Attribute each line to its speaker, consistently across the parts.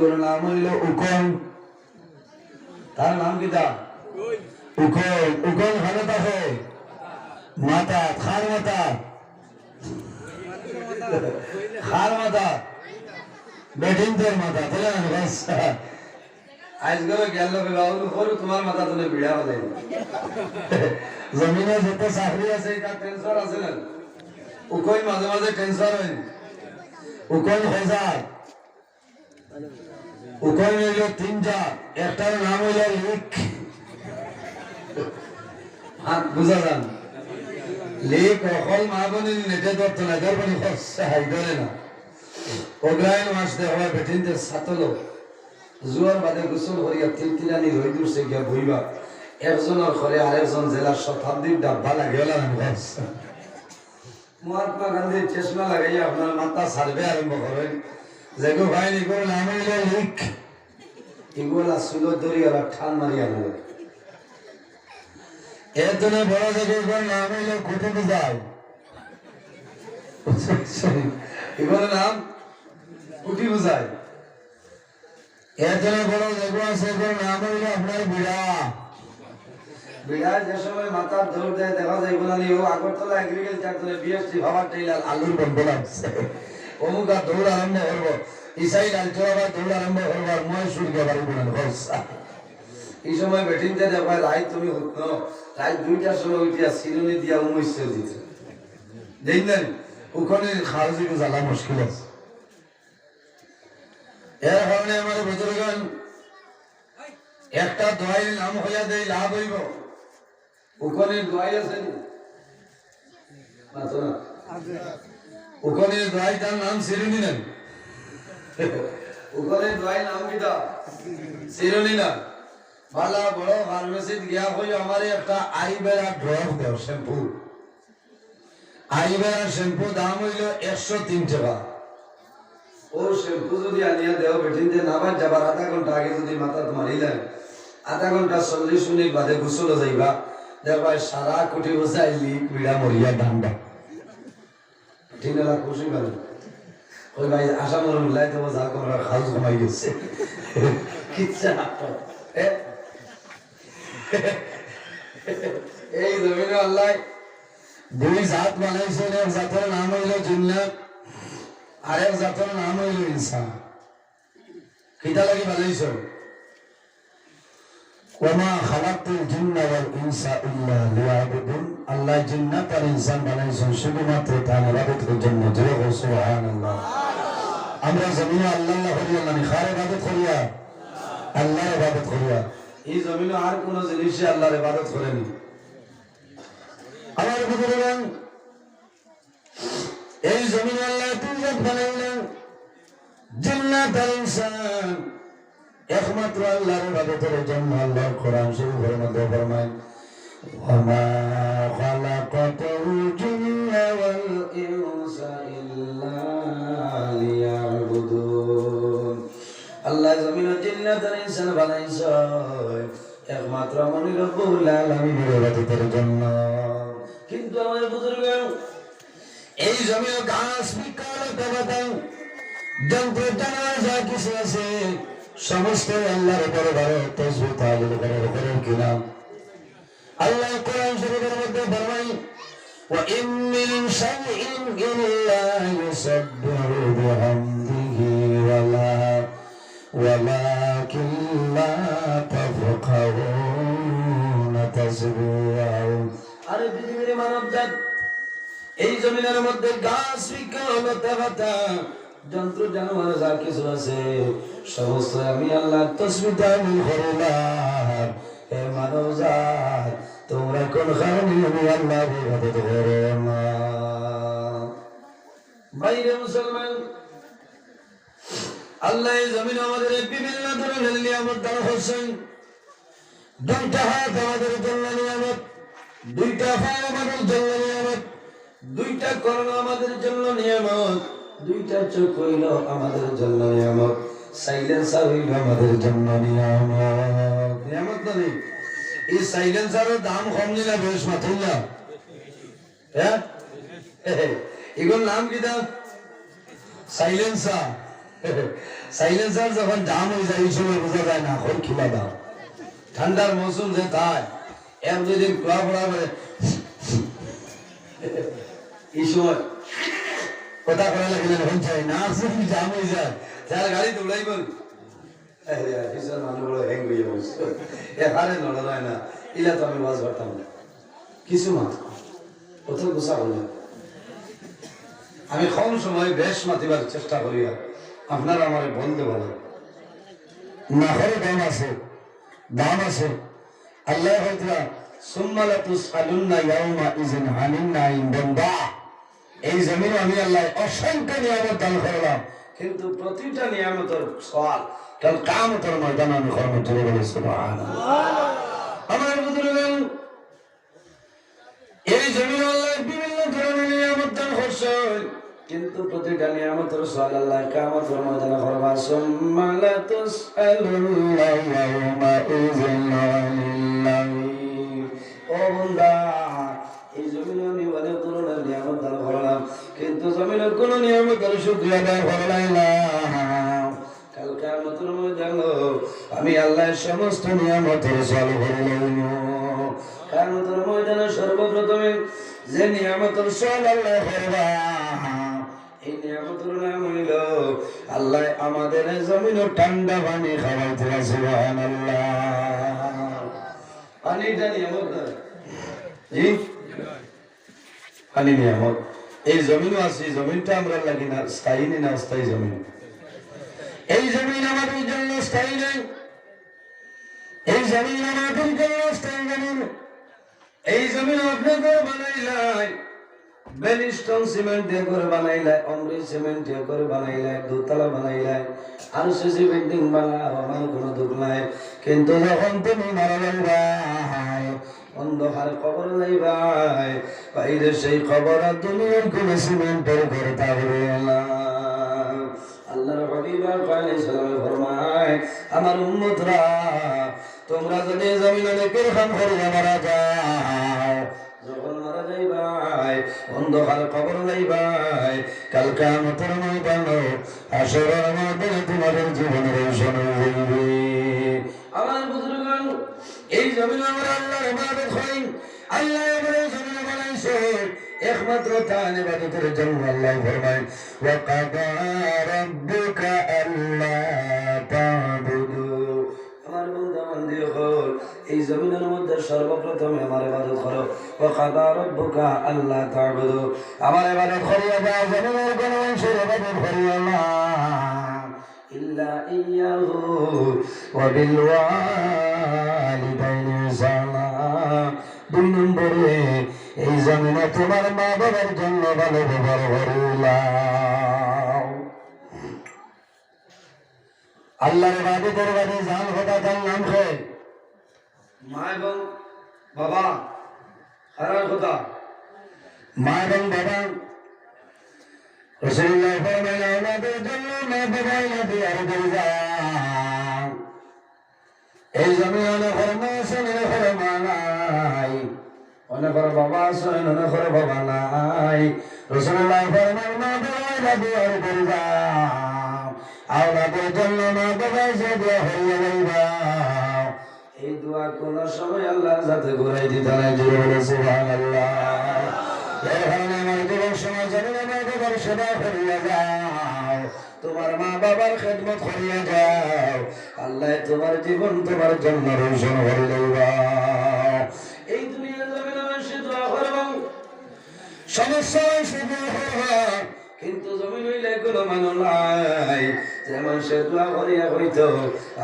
Speaker 1: এগুলোর নাম হইল উকন। তার নাম কি তা? উকন। উকন খানে থাকে মাথা, খার মাথা, খার মাথা, বেঠিনদের মাথা, তাহলে না বাস আজকাল গেল বাবু তোমার মাথা তুমি বিড়া বলে জমিনে যত চাকরি আছে এটা টেনশন আছে না, উকই মাঝে মাঝে টেনশন হয়। উকই হাজার, উকই হইল তিনটা, একটার নাম হইল লিক। হাত বুঝা যান লিক অকল মা বনি নেটে ধরতো না, এদের বনি হাই ধরে না। অগ্রায়ণ মাস দেওয়া বেঠিনদের সাতলো জুয়ার বাদে গোসল করিয়া তিলতিলানি রই দূরছে গিয়া বইবা একজনের ঘরে আরেকজন জেলার শতাব্দীর ডাব্বা লাগে মহাত্মা গান্ধীর চশমা লাগাইয়া আপনার মাথা সার্ভে আরম্ভ করেন যেগো ভাই এগুলো নাম হইল লিক। এগুলা সুলো দরিয়ালা ঠান মারিয়া নেবে। এর জন্য বড় জায়গার নাম হইল কুটুব যায়, এগুলোর নাম কুটি বুঝায়। এর জন্য বড় জায়গা আছে, এগুলোর নাম হইল আপনার বিড়া। বিড়া যে সময় মাথার দৌড় দেয় দেখা যায় এগুলো নিয়ে আগরতলা এগ্রিকালচার করে বিএসটি ভাবার টেইলার আলুর বন্ধ লাগছে অমুক আর দৌড় আরম্ভ করবো, ইসাই লালচর আবার দৌড় আরম্ভ করবো, আর মই সূর্য বাড়ি বোনান ভরসা। এই সময় বেটিনতে দেখো রাত তুমি উঠলো, রাত 2টার সময় উঠিয়া সিরুনি দিয়া উমৈশ্য দিতে দেখলেন ওখানে খারজিকে জ্বালা মুশকিল আছে। এর কারণে আমাদের বুজুর্গগণ একটা দোয়াইয়ের নাম হইয়া দেয় লাভ হইব। ওখানে দোয়াই আছে না, ওখানে দোয়াই তার নাম সিরুনি নেন, ওখানে দোয়াই নাম কিটা সিরুনি না। ভালা বড় ফার্মেসিতে গিয়া হই আমার একটা আইবেরা ড্রপ দেও শ্যাম্পু, আইবেরা শ্যাম্পু দাম হইল 103 টাকা। ও শ্যাম্পু যদি আনিয়া দেও বেঠিনতে নামাজ যাবার আধা ঘন্টা আগে যদি মাথা মারিলেন, আধা ঘন্টা 40 মিনিট বাদে গোসল যাইবা দেখবা সারা কোটি বসাই লিক বিড়া মরিয়া ডান্ডা ঠিক না খুশি ভালো। ওই ভাই আশা মরম লাই তো যা তোমরা খাউস ঘুমাই গেছে কিচ্ছা এই জমিনে আল্লাহ দুই জাত বানাইছেন, এক জাতের নাম হইল জিন্নাত, আরেক জাতের নাম হইল ইনসান। কিতা লাগি বানাইছ? ওমা খালাকতুল জিন্না ওয়াল ইনসা ইল্লা লিয়াবুদুন। আল্লাহ জিন্নাত আর ইনসান বানাইছেন শুধুমাত্র তার ইবাদতের জন্য। জয় হোক সুবহানাল্লাহ। আমরা জমিনে আল্লাহ করিয়া না খার ইবাদত করিয়া আল্লাহর ইবাদত করিয়া, এই জমিনে আর কোন জিনিসে আল্লাহর ইবাদত করেনি। আমার বুজুর্গগণ এই জমিনে আল্লাহ তিন জাত বানাইলেন, জিন্নাত আর ইনসান। একমাত্র আল্লাহর ইবাদতের জন্য আল্লাহর কোরআন শরীফের মধ্যে ফরমায় ওয়ামা খালাকাতুল জিন্না ওয়াল ইনসা ইল্লা লিয়াবুদুন। আল্লাহ জমিনে জিন্নাত আর ইনসান বানাইছে একমাত্র আমার রব্বুল আলামিনের ইবাদতের জন্য। কিন্তু আমার বুজুর্গগণ এই জমিনে ঘাস বিকাল দেবতা যন্ত্র জানোয়ার যা কিছু আছে সমস্ত আল্লাহর দরবারে তাসবিহ তাহলিল করার কিনা। আল্লাহ কোরআন শরীফের মধ্যে ফরমায় ওয়া ইন মিন শাইইন ইল্লা ইউসাব্বিহু বিহামদিহি ওয়ালাকিন লা তাফকাহুনা তাসবিহাহু। আরে পৃথিবীর মানবজাত এই জমিনের মধ্যে গাছ বিজ্ঞান দেবতা যন্ত্র জানোয়ার যা কিছু আছে সমস্ত আমি আল্লাহ তাসবিহ তাহলিল করলাম। হে মানবজাত তোমরা কোন কারণে আমি আল্লাহর ইবাদত করো না? বাইরে মুসলমান আল্লাহ এই জমিনে আমাদের বিভিন্ন ধরনের নিয়ামত দান করছেন। দুইটা হাত আমাদের জন্য নিয়ামত, দুইটা পা আমাদের জন্য নিয়ামত, দুইটা কর্ণ আমাদের জন্য নিয়ামত, দুইটা চোখ হইল আমাদের জন্য নিয়ামত, সাইলেন্সার হইল আমাদের জন্য নিয়ামত। নিয়ামত না নেই এই সাইলেন্সারের দাম কম নিলা বেশ মাথুল না, হ্যাঁ এগুলোর নাম কি দাম? সাইলেন্সার। সাইলেন্সার যখন দাম হয়ে যায় এই সময় বোঝা যায় না এখন খিলা দাও ঠান্ডার মৌসুম যে তাই এক দুই দিন কুয়া পড়া করে এই সময় কথা করা লাগলে এখন চাই না দাম হয়ে যায় যার গাড়ি দৌড়াই বল মানুষ বড় হ্যাং হয়ে বলছে হারে লড়া যায় না ইলা তো আমি বাস পারতাম না কিছু মা কোথাও গুছা করলাম আমি কম সময় বেশ মাতিবার চেষ্টা করি আপনারা আমার বলতে বলেন না হলে দাম আছে আল্লাহ হয়তো সুম্মালা তুসআলুন্না ইয়াউমা ইযিন আনিন নাঈম বান্দা এই জমিনে আমি আল্লাহ অসংখ্য নিয়ামত দান করলাম কিন্তু প্রতিটা নিয়ামতের সওয়াল কাল কিয়ামতের ময়দানে আমি করব জোরে বলে সুবহানাল্লাহ আমার বুজুর্গগণ এই জমিনে আল্লাহ বিভিন্ন ধরনের নিয়ামত দান করছেন কিন্তু প্রতিটা নিয়ামতের সওয়াল আল্লাহ কিয়ামতের ময়দানে করবা সুম্মালা তুসআলুন্না ইয়াউমা ইযিন আনিন নাঈম ও বান্দা এই জমিনে আমি অনেক ধরনের নিয়ামত দান করলাম কিন্তু জমিনের কোনো নিয়ামতের শুকরিয়া আদায় করলাম না কাল কিয়ামতের ময়দানে আমি আল্লাহর সমস্ত নিয়ামতের সওয়াল করলাম কিয়ামতের ময়দানে সর্বপ্রথমে যে নিয়ামতের সওয়াল আল্লাহ করবা এই নিয়ামতের নাম হইল আল্লাহ আমাদের জমিনে ঠান্ডা পানি খাওয়াইতে সুবহানাল্লাহ পানিটা নিয়ামত না জি পানি নিয়ামত এই জমিনও আছে জমিনটা আমরা লাগি না স্থায়ী না অস্থায়ী জমিন এই জমিন আমাদের জন্য স্থায়ী নেই এই জমিন আমাদের জন্য স্থায়ী জমিন এই জমিন আপনি করে বানাইলাই বেলিস্টন সিমেন্ট দিয়ে করে বানাইলাই অমৃত সিমেন্ট দিয়ে করে বানাইলাই দোতলা বানাইলাই আর সিসি বিল্ডিং বানাও আমার কোনো দুঃখ নাই কিন্তু যখন তুমি মারা যাইবা অন্ধকার কবর যাইবাই বাইরে সেই কবর আর দুনিয়ার কোনো সিমেন্টের ঘর থাকবে না আল্লাহর হাবিব আলাইহিস সালাম ফরমায় আমার উম্মতরা তোমরা যদি জমিনে নেকের কাম করে মারা যাও যখন মারা যাইবাই অন্ধকার কবর যাইবাই কাল কিয়ামতের ময়দানে হাশরের ময়দানে তোমাদের জীবনের রোশন হয়ে যাবে আমার বুজুর্গগণ এই জমিনে আমরা আল্লাহর ইবাদত করি আল্লাহ আমাদের জমিনে বানাইছে একমাত্র তার ইবাদতের জন্য আল্লাহ ফরমায় ওয়া কাদা রাব্বুকা আল্লা তা'বুদু আমার বান্দা বান্দি হল এই জমিনের মধ্যে সর্বপ্রথম আমার ইবাদত করো ওয়া কাদা রাব্বুকা আল্লা তা'বুদু আমার ইবাদত করিয়া দাও জমিনের কোন অংশের ইবাদত করিও না ইল্লা ইয়াহু ওয়া বিল ওয়ালিদাইনি ইহসানা দুই নম্বরে এই জমিনে তোমার মা বাবার জন্য ভালো ব্যবহার করিলাম আল্লাহর ইবাদতের বাদে জান খোদা তার নাম কে মা এবং বাবা হারার খোদা মা এবং বাবা রাসূলুল্লাহ ফরমায় আমাদের জন্য মা বাবা নবী আর দরজান এই জমিনে ফরমাশন ফরমানাই অনেক বাবা আছেন অনেক বাবা নাই রাসূলুল্লাহ ফরমায় মা বাবা নবী আর দরজান আওলাদের জন্য মা বাবা যে দোয়া হইয়া যাইবা এই দোয়া কোন সময় আল্লাহর সাথে ঘুরাই দিতে নাই জোরে বলে সুবহানাল্লাহ এর কারণে আমার জীবন সময় জানি না মা বাবার সেবা করিয়া যাও তোমার মা বাবার খেদমত করিয়া যাও আল্লাহ তোমার জীবন তোমার জন্য রোশন করে লইবা এই দুনিয়ার জমিনে মানুষ দোয়া করবা সমস্যা হইছে দোয়া করবা কিন্তু জমিন হইলে কোনো মানুষ নাই যে মানুষের দোয়া করিয়া হইতো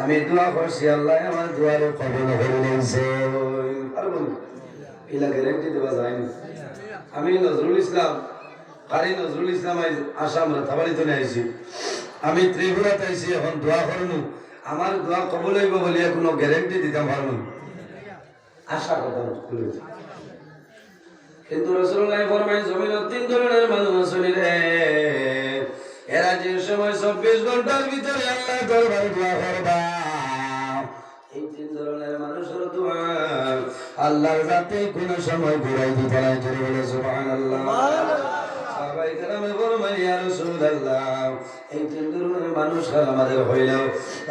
Speaker 1: আমি দোয়া করছি আল্লাহ আমার দোয়ার কবুল করে লইছে আর বলুন এলা গ্যারান্টি দেওয়া যায়নি আমি নজরুল ইসলাম কারি নজরুল ইসলাম আসাম রাতাবাড়িতে আইছি আমি ত্রিপুরাতে আইছি এখন দোয়া করনু আমার দোয়া কবুল হইব বলিয়া কোনো গ্যারান্টি দিতাম পারব না আশা কথা কিন্তু রাসূলুল্লাহ ফরমায় জমিনের তিন ধরনের মানুষ আছে রে এরা যে সময় 24 ঘন্টার ভিতরে আল্লাহ দরবারে দোয়া করবা এই তিন ধরনের মানুষের দোয়া আল্লাহর জাতে কোন সময় ঘুরাই দিতে না জোরে বলে সুবহানাল্লাহ সাহাবায়ে একরামে ফরমায় ইয়া রাসূলুল্লাহ এই তিন ধরনের মানুষ আমাদের হইলো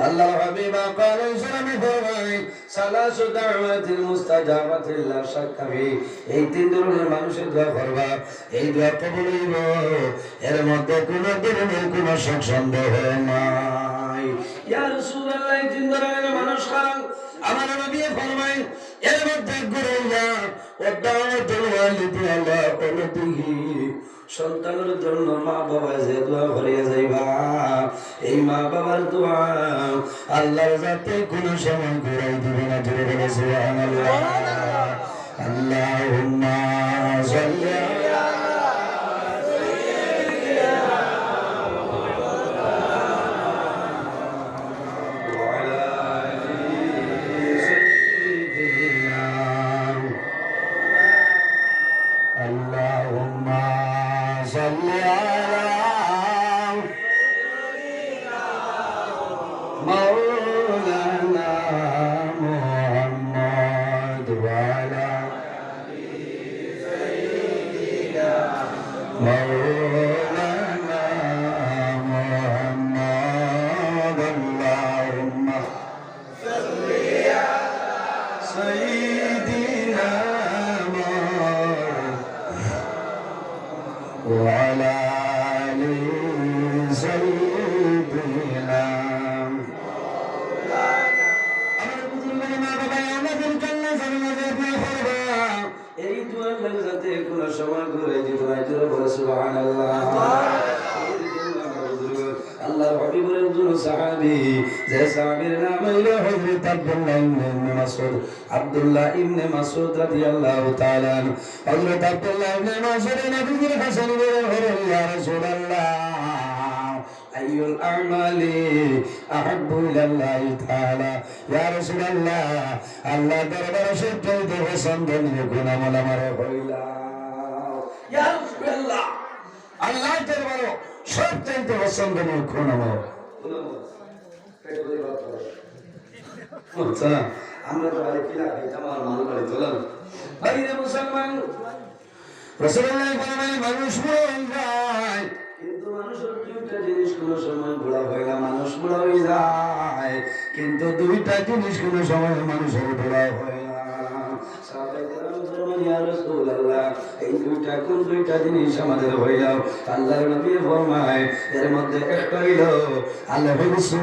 Speaker 1: আল্লাহর হাবিব আলাইহিসসালাম ফরমায় সালাসু দাওয়াতিল মুস্তাজাবাতিল লা শাক্কা ফি এই তিন ধরনের মানুষের দোয়া করবা এই দোয়া কবুল হইব এর মধ্যে কোনো ধরনের কোনো সন্দেহ নাই ইয়া রাসূলুল্লাহ এই তিন ধরনের মানুষ আমার নবী ফরমায় এর মধ্যে গুরুয়া ও দাওয়াতুল ওয়ালিদি আলা ওয়ালিদিহি সন্তানের জন্য মা বাবা যে দোয়া করিয়া যাইবা এই মা বাবার দোয়া আল্লাহর যাতে কোনো সময় ঘুরাই দিবে না জোরে বলে সুবহানাল্লাহ আল্লাহুম্মা সাল্লি আলা আব্দুল্লাহ ইবনে মাসউদ রাদিয়াল্লাহু তাআলা হযরত আব্দুল্লাহ ইবনে মাসউদ নবীর কাছে বললেন ইয়া রাসূলুল্লাহ আইয়ুল আমালি আহাব্বু ইলাল্লাহি তাআলা ইয়া রাসূলুল্লাহ আল্লাহ দরবারে সবচেয়ে পছন্দনীয় গুণ আমল আমার হইলা ইয়া রাসূলুল্লাহ আল্লাহ দরবারে সবচেয়ে পছন্দনীয় গুণ আমল আচ্ছা আমরা তো বাড়ি কিনা খাইতাম আর মানুষ বাড়ি চলাম বাইরে মুসলমান রাসূলুল্লাহ ফরমায় মানুষ মরে যায় কিন্তু মানুষের দুইটা জিনিস কোনো সময় বুড়া হয় না মানুষ বুড়া হয়ে যায় কিন্তু দুইটা জিনিস কোনো সময় মানুষের বুড়া হয় না সাহাবায়ে কেরাম ফরমান ইয়া রাসূলুল্লাহ এই দুইটা জিনিস আমাদের হয়ে যাও আল্লাহর নবী ফরমায় এর মধ্যে একটা হইলো আল হুসু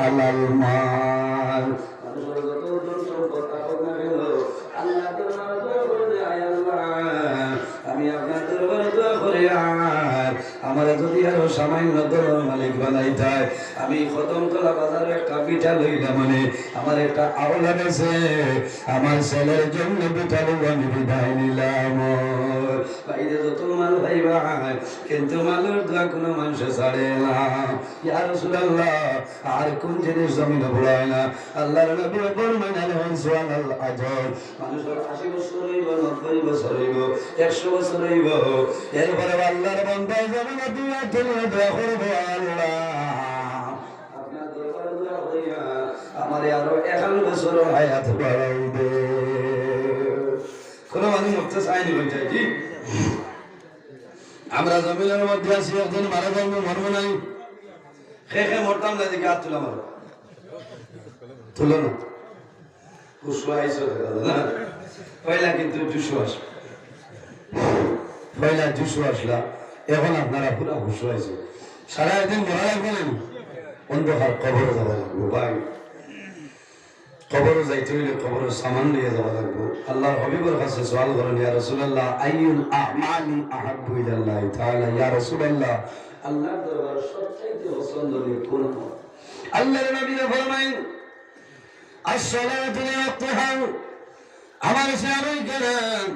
Speaker 1: আলাল মাল মানুষের যত ধন সম্পদ থাকুক না কেন আল্লাহ দরবারে দোয়া করে আয় আল্লাহ আমি আপনার দরবারে দোয়া করে আর আমার যদি আরো সামান্য দলের মালিক বানাইতাই আমি খতমতলা বাজারে একটা পিঠা লইলাম মানে আমার একটা আওলাদ আছে আমার ছেলের জন্য পিঠা লইব আমি বিদায় নিলাম বাইরে যত মাল ভাইবা কিন্তু মালের দোয়া কোনো মানুষ ছাড়ে না ইয়া রাসূলুল্লাহ আর কোন জিনিস জমিনে বুড়ায় না আল্লাহর নবী ফরমান আল আজর মানুষের 80 বছর হইব 90 বছর হইব 100 বছর হইব এরপরে আল্লাহর বান্দা জমিনে দুয়া তুলে দোয়া করবে আল্লাহ আপনার দরবারে দোয়া করিয়া আমারে আরো 51 বছর হায়াত বাড়াইবে কোন মানুষ মরতে চায়নি বলতে কি আমরা জমিনের মধ্যে আছি একজন মারা যাবো মরবো নাই খেয়ে মরতাম না দিকে হাত তুলা মারো তুলো না কুশোয়াইছো না পয়লা কিন্তু জুসুয়াস পয়লা জুসুয়াসলা এখন আপনারা পুরা কুশোয়াইছো সারা একদিন মরা লাগবে না অন্ধকার কবরে যাওয়া লাগবে ভাই কবরে যাইতে হইলে কবরের সামান নিয়ে যাওয়া লাগবে আল্লাহর হাবিবের কাছে সওয়াল করেন ইয়া রাসূলুল্লাহ আইয়ুল আমালি আহাব্বু ইলাল্লাহি তাআলা ইয়া রাসূলুল্লাহ আল্লাহর দরবারে সবচেয়ে পছন্দনীয় কোন আমল আল্লাহর নবী ফরমায়েন আসসালাতু লিওয়াক্তিহা আমার সাহাবায়ে কেরাম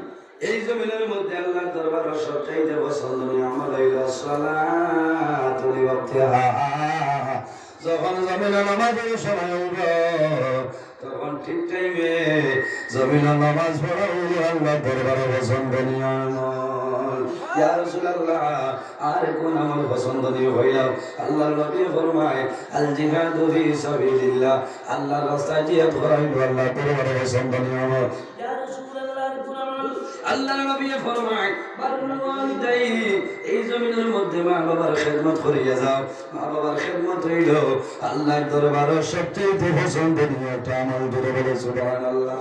Speaker 1: এই জমিনের মধ্যে আল্লাহর দরবারে সবচেয়ে পছন্দনীয় আমল হইলো সালাতু লিওয়াক্তিহা যখন জমিনে নামাজের সময় হবে তখন ঠিক টাইমে জমিনে নামাজ পড়া হইল আল্লাহ দরবারে পছন্দনীয় আমল ইয়া রাসূলুল্লাহ আর কোন আমল পছন্দনীয় হইল আল্লাহর নবী ফরমায় আল জিহাদু ফি সাবিলিল্লাহ আল্লাহর রাস্তায় জিহাদ করা হইল আল্লাহ দরবারে পছন্দনীয় আমল ইয়া রাসূলুল্লাহ কোন আমল
Speaker 2: আল্লাহর নবী ফরমায় বারুল ওয়ালিদাইন এই জমিনের মধ্যে মা বাবার খিদমত করিয়া যাও মা বাবার খিদমত হইল আল্লাহর দরবারে সবচেয়ে পছন্দনীয় একটা আমল বলে বলে সুবহানাল্লাহ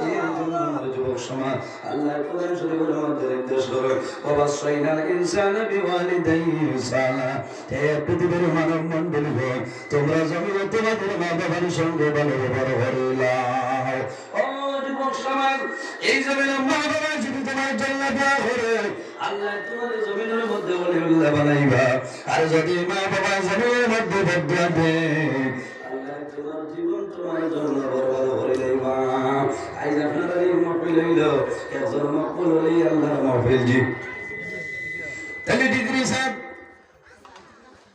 Speaker 2: এই জন্য আমার যুবক সমাজ আল্লাহর কোরআন শরীফের মধ্যে নির্দেশ করে ওয়াসাইনাল ইনসানা বিওয়ালিদাইহি ইহসানা হে পৃথিবীর মানব মণ্ডলী তোমরা জমিনে তোমাদের মা বাবার সঙ্গে ভালো ব্যবহার করিলাও ও যুবক সমাজ এই জমিনের মা বাবা যদি তোমার জন্য দোয়া করে আল্লাহ তোমার জমিনের মধ্যে ওলিউল্লাহ বানাইবা আর যদি মা বাবা জমিনের মধ্যে বদলা দেয় আল্লাহ তোমার জীবন তোমার জন্য বরবাদ করে দেবা আজ আপনারা এই মাহফিল হইল একজন মাহফিল হলেই আল্লাহর মাহফিল জি তাহলে ডিগ্রি সাহেব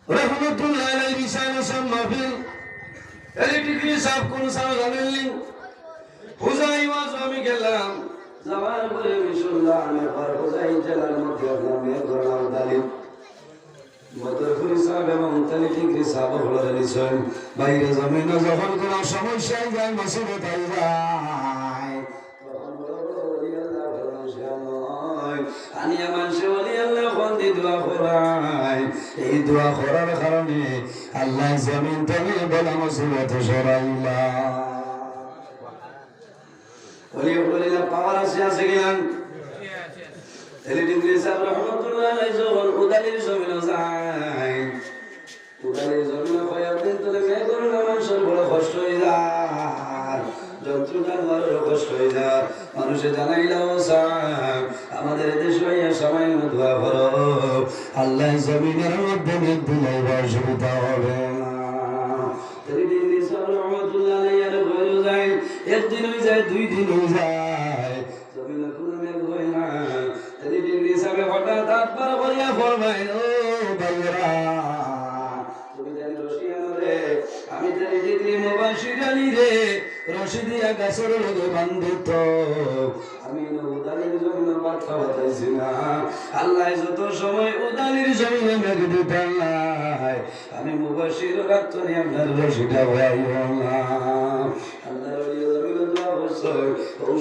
Speaker 2: রহমতুল্লাহ আলাইহি রিসালাত সাহেব মাহফিল তাহলে ডিগ্রি সাহেব কোন সাহেব জানেননি হুজাই ওয়াজ আমি গেলাম যাওয়ার পরে বিশুল্লাহ আমি হুজাই জেলার মধ্যে আমি একজন তালিম মদরপুরি সাহেব এবং তালি ডিগ্রি সাহেব হলো নিছেন বাইরে জমিনে যখন কোন সমস্যা যায় মুসিবত হয়ে যায় তখন বড় বড় ওলি আল্লাহ ফরমান আমি মানুষে ওলি আল্লাহ বন্দি দোয়া করাই এই দোয়া করার কারণে আল্লাহ জমিন থেকে বলা মুসিবত সরাইলা ওলি বলিলা পাওয়ার আছে কিনা এলিডিগ্রি সাহেব রহমতুল্লাহ আলাইহি যখন উদালির জমিনে যায় উদালির জমিনে কয়েকদিন ধরে মেঘর মানুষের বড় কষ্ট হয়ে যায় যন্ত্রণার বড় কষ্ট হয়ে যায় মানুষে জানাইলাও সাহেব আমাদের দেশ ভাইয়া সবাই দোয়া করো আল্লাহ জমিনের মধ্যে মেঘ দিলে অসুবিধা হবে না এলিডিগ্রি সাহেব রহমতুল্লাহ আলাইহি আর বলে যায় একদিন হয়ে যায় দুই দিন হয়ে যায় জমিনে কোনো মেঘ হয় না ডিগ্রি সাহেব হঠাৎ আবার বলিয়া ফরমাই ও ভাইরা তুমি জানি রশিয়ান রে আমি জানি ডিগ্রি মুবাশির আলী রে রশিদিয়া গাছের লগে বান্ধিত আমি উদালির জমিনে মাথা বাতাইছি না আল্লাহ যত সময় উদালির জমিনে মেঘ দিতেন নাই আমি মুবাশির রাখতনি আপনার রশিটা ভাইও না আল্লাহ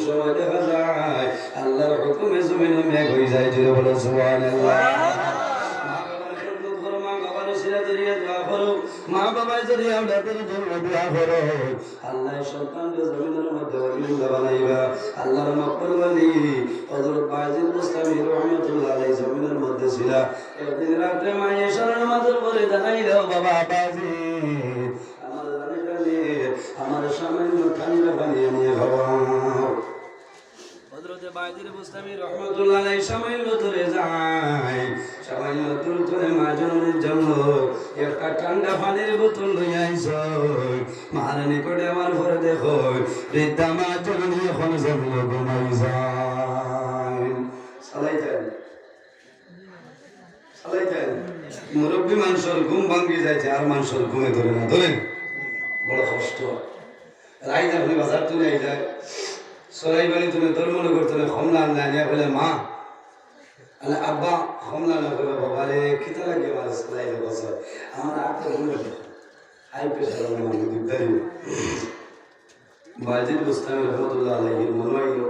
Speaker 2: সময় দেখা যায় আল্লাহর হুকুমে জমিনে মেঘ হয়ে যায় জুড়ে বলো সুবহানাল্লাহ মা বাবা যদি আপনাদের জন্য দোয়া করো আল্লাহ সন্তানকে জমিনের মধ্যে ওলিউল্লাহ বানাইবা আল্লাহর মাকবুল ওলি হযরত বাজিদ মুস্তামি রহমাতুল্লাহ আলাইহি জমিনের মধ্যে ছিল একদিন রাতে মা এশার নামাজের পরে জানাইলো বাবা বাজিদ আমার জানি আমার সামান্য ঠান্ডা পানি নিয়ে খাওয়াও হযরত বাজিদ মুস্তামি রহমাতুল্লাহ আলাইহি সামান্য দূরে যায় সামান্য দূর ধরে মা জননীর জন্য একটা ঠান্ডা পানির বোতল লইয়া আইছো মার নিকটে আমার ঘরে দেখো বৃদ্ধা মা জননী এখন জমিনে ঘুমাই যায় চালাইতেন মুরব্বী মানুষের ঘুম ভাঙ্গি যাইছে আর মানুষের ঘুমে ধরে না ধরেন বড় কষ্ট রাই যা আপনি বাজার তুলে যায় সরাই বাড়ি তুমি তোর মনে করতে কমলা আল্লাহ নিয়ে বলে মা আল্লাহ আব্বা কমলা না বলে বাবা রে খিতা লাগে আমার সরাই বছর আমার আটটা ঘুরে হাই প্রেশার মানে দিকদারি বাজিদ মুস্তামি রহমতুল্লাহ আলাইহির মনে হইল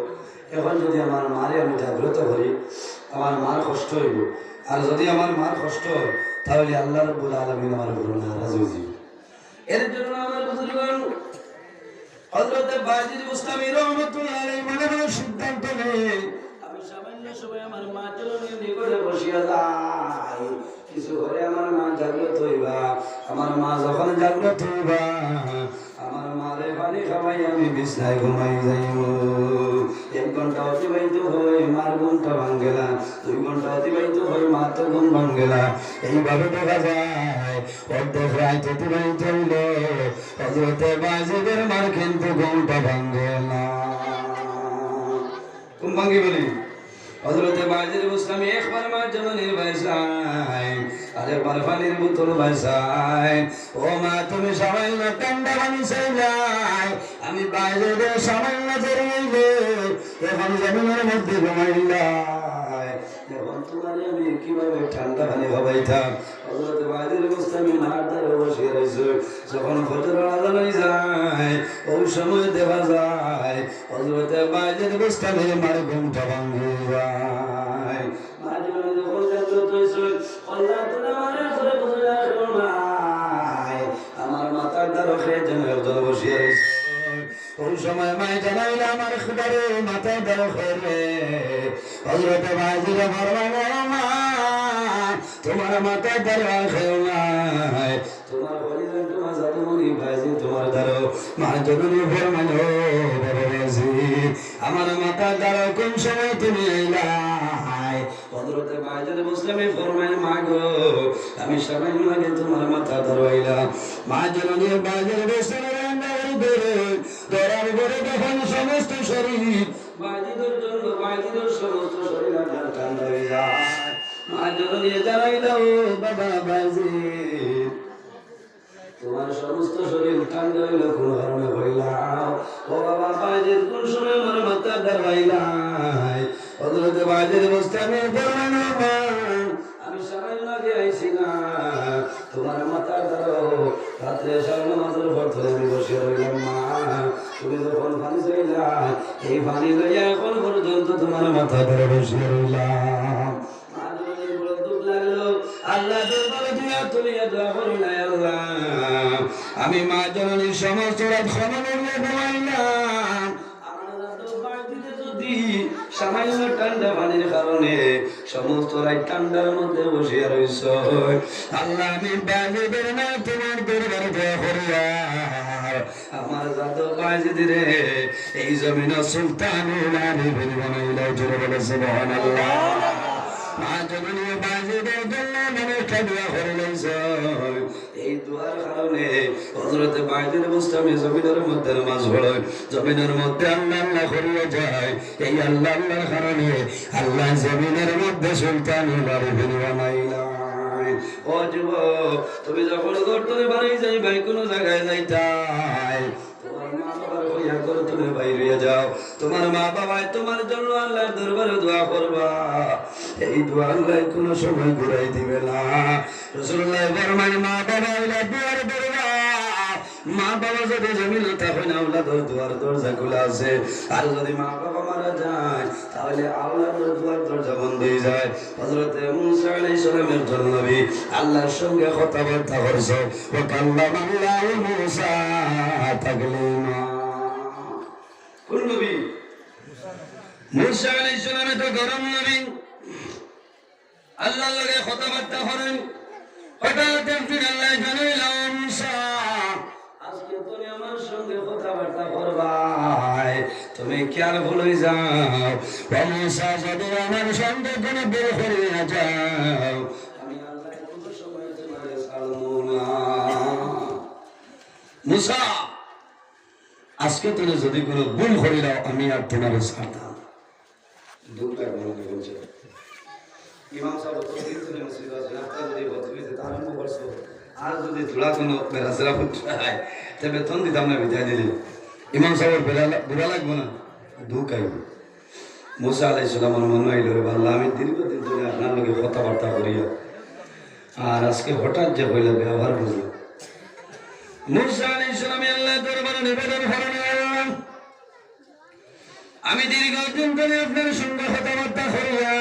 Speaker 2: এখন যদি আমার মারে আমি জাগ্রত করি আমার মার কষ্ট হইব আর যদি আমার মার কষ্ট হয় তাহলে আল্লাহ রাব্বুল আলামিন আমার উপর নারাজ হয়ে যাবে এর জন্য আমার বুজুর্গগণ হযরত বাজিদ মুস্তামি রহমাতুল্লাহ আলাইহি মনে মনে সিদ্ধান্ত নেয় আমি সামান্য সময় আমার মা চলনের নিকটে বসিয়া যাই কিছু করে আমার মা জাগ্রত হইবা আমার মা যখন জাগ্রত হইবা আমার মারে পানি খাওয়াই আমি বিছনায় ঘুমাই যাইব 1 ঘন্টা অতিবাহিত হয় মার ঘুমটা ভাঙ্গেলা 2 ঘন্টা অতিবাহিত হয় মা তো ঘুম ভাঙ্গেলা এইভাবে দেখা যায় অর্ধেক রাত অতিবাহিত হইল হযরত বাজিদের মার কিন্তু ঘুমটা ভাঙ্গে না ঘুম ভাঙ্গি বলি হযরত বাজিদ মুস্তামি একবার মার জননীর বাইসাই আরেকবার পানির বোতল বাইসাই ও মা তুমি সামান্য ঠান্ডা পানি চাইলাই আমি বাইরে সামান্য জড়িয়ে এখন জমিনের মধ্যে ঘুমাইলাই এখন তোমার আমি কিভাবে ঠান্ডা পানি খাবাইতাম হযরত বাজির গোস্তামি মার ধারে বসে রইছে যখন ফজরের আযান হয়ে যায় ওই সময় দেখা যায় হযরত বাজির গোস্তামি মার ঘুমটা ভাঙে যায় মাঝে যখন জাগ্রত হইছে আল্লাহ তোমার ঘরে বসে আসো না আমার মাথার দ্বারা খেয়ে যেন একজন বসিয়ে রয়েছে ওই সময় মাই জানাইলে আমার খুদারে মাথার দ্বারা খেয়ে হযরত বাজিরে ফরমাইল তোমার মাথার দ্বারা খেয়েও নাই তোমার পরিজন তোমার জাদুমণি বাজি তোমার দ্বারা মা জননী ফরমাইল বাবাজি আমার মাথার দ্বারা কোন সময় তুমি আইলাই হযরত বাজিরে মুসলিমে ফরমাইল মা গো আমি সামান্য আগে তোমার মাথা দ্বারা আইলাম মা জননী বাজিরে মুসলিমে ধরার পরে তখন সমস্ত শরীর বাজিদের জন্য বাজিদের সমস্ত শরীর আপনার ঠান্ডা হয়ে যায় মা জননী জানাইল বাবা বাজি তোমার সমস্ত শরীর ঠান্ডা হইল কোন কারণে হইলাম ও বাবা বাজির কোন সময় আমার মাথা ধরাইলাই হযরত বাজির মুস্তামি ফরমাইল আমি সামান্য আগে আইছি না তোমার মাথা ধরো রাত্রে সারা নামাজের পর ধরে আমি বসে রইলাম মা তুমি যখন পানি চাইলা এই পানি লইয়া এখন পর্যন্ত তোমার মাথা ধরে বসে রইলাম আল্লাহ দরবারে দুয়া তুলিয়া দোয়া করিলাই আল্লাহ আমি মা জননীর সমস্ত রাত ক্ষমা করিয়া ঘুমাইলাম সামান্য ঠান্ডা পানির কারণে সমস্ত রাত ঠান্ডার মধ্যে বসিয়া রইছ আল্লাহ আমি বাজিদের না তোমার দরবারে দোয়া করিয়া আমার জাদু বাজিদিরে এই জমিন সুলতানুল আলিমিন বানাইলাও জোরে বলে সুবহানাল্লাহ মা জননী বাজিদের জন্য মানুষটা দোয়া করে লইছ এই দোয়ার কারণে হযরত বাজির মুস্তামি জমিনের মধ্যে নামাজ পড়ে জমিনের মধ্যে আল্লাহ আল্লাহ করিয়া যায় এই আল্লাহ আল্লাহর কারণে আল্লাহ জমিনের মধ্যে সুলতানুল আলিমিন বানাইলাই ও যুবক তুমি যখন গর্তনে বাড়ি যাইবাই কোন জায়গায় যাইতাই তোমার মা বাবার হইয়া গর্তনে বাইরে যাও তোমার মা বাবাই তোমার জন্য আল্লাহর দরবারে দোয়া করবা এই দোয়া আল্লাহ কোন সময় ঘুরাই দিবে না রাসূলুল্লাহ ফরমান মা বাবা হইলা দুয়ার দরজা মা বাবা যদি জমিনে থাকে না আওলাদের দুয়ার দরজা খোলা আছে আর যদি মা বাবা মারা যায় তাহলে আওলাদের দুয়ার দরজা বন্ধ হয়ে যায় হযরত মুসা আলাইহিস সালামের জন্য নবী আল্লাহর সঙ্গে কথাবার্তা করছে ও কাল্লামাল্লাহু মুসা তাকলিমা কোন নবী মুসা আলাইহিস সালামের তো গরম নবী আল্লাহর লগে কথাবার্তা করেন হঠাৎ একদিন আল্লাহ জানাইলাম মুসা আজকে তুমি আমার সঙ্গে কথাবার্তা করবাই তুমি খেয়াল ভুলে যাও মুসা যদি আমার সঙ্গে কোনো বের করিয়া যাও আমি আল্লাহ কোনো সময় তোমাকে ছাড়বো না মুসা আজকে তুমি যদি কোনো ভুল করে দাও আমি আর তোমাকে ছাড়তাম দুঃখটা মনে বলছে ইমাম সাহেব তো দিন মসজিদ আছে আপনারা যদি বলতে তাহলে করছো আর যদি থোড়া কোনো মেরাজরা ফুটায় তবে বেতন দিতাম না বিদায় দিলে ইমাম সাহেবের বুড়া লাগবো না দুঃখ আইব মুসা আলাইহিস সালামের মনে হইল রে আল্লাহ আমি দীর্ঘদিন ধরে আপনার লগে কথাবার্তা করিয়া আর আজকে হঠাৎ যে হইল ব্যবহার বুঝলো মুসা আলাইহিস সালামে আল্লাহ দরবারে নিবেদন করেন আমি দীর্ঘদিন ধরে আপনার সঙ্গে কথাবার্তা করিয়া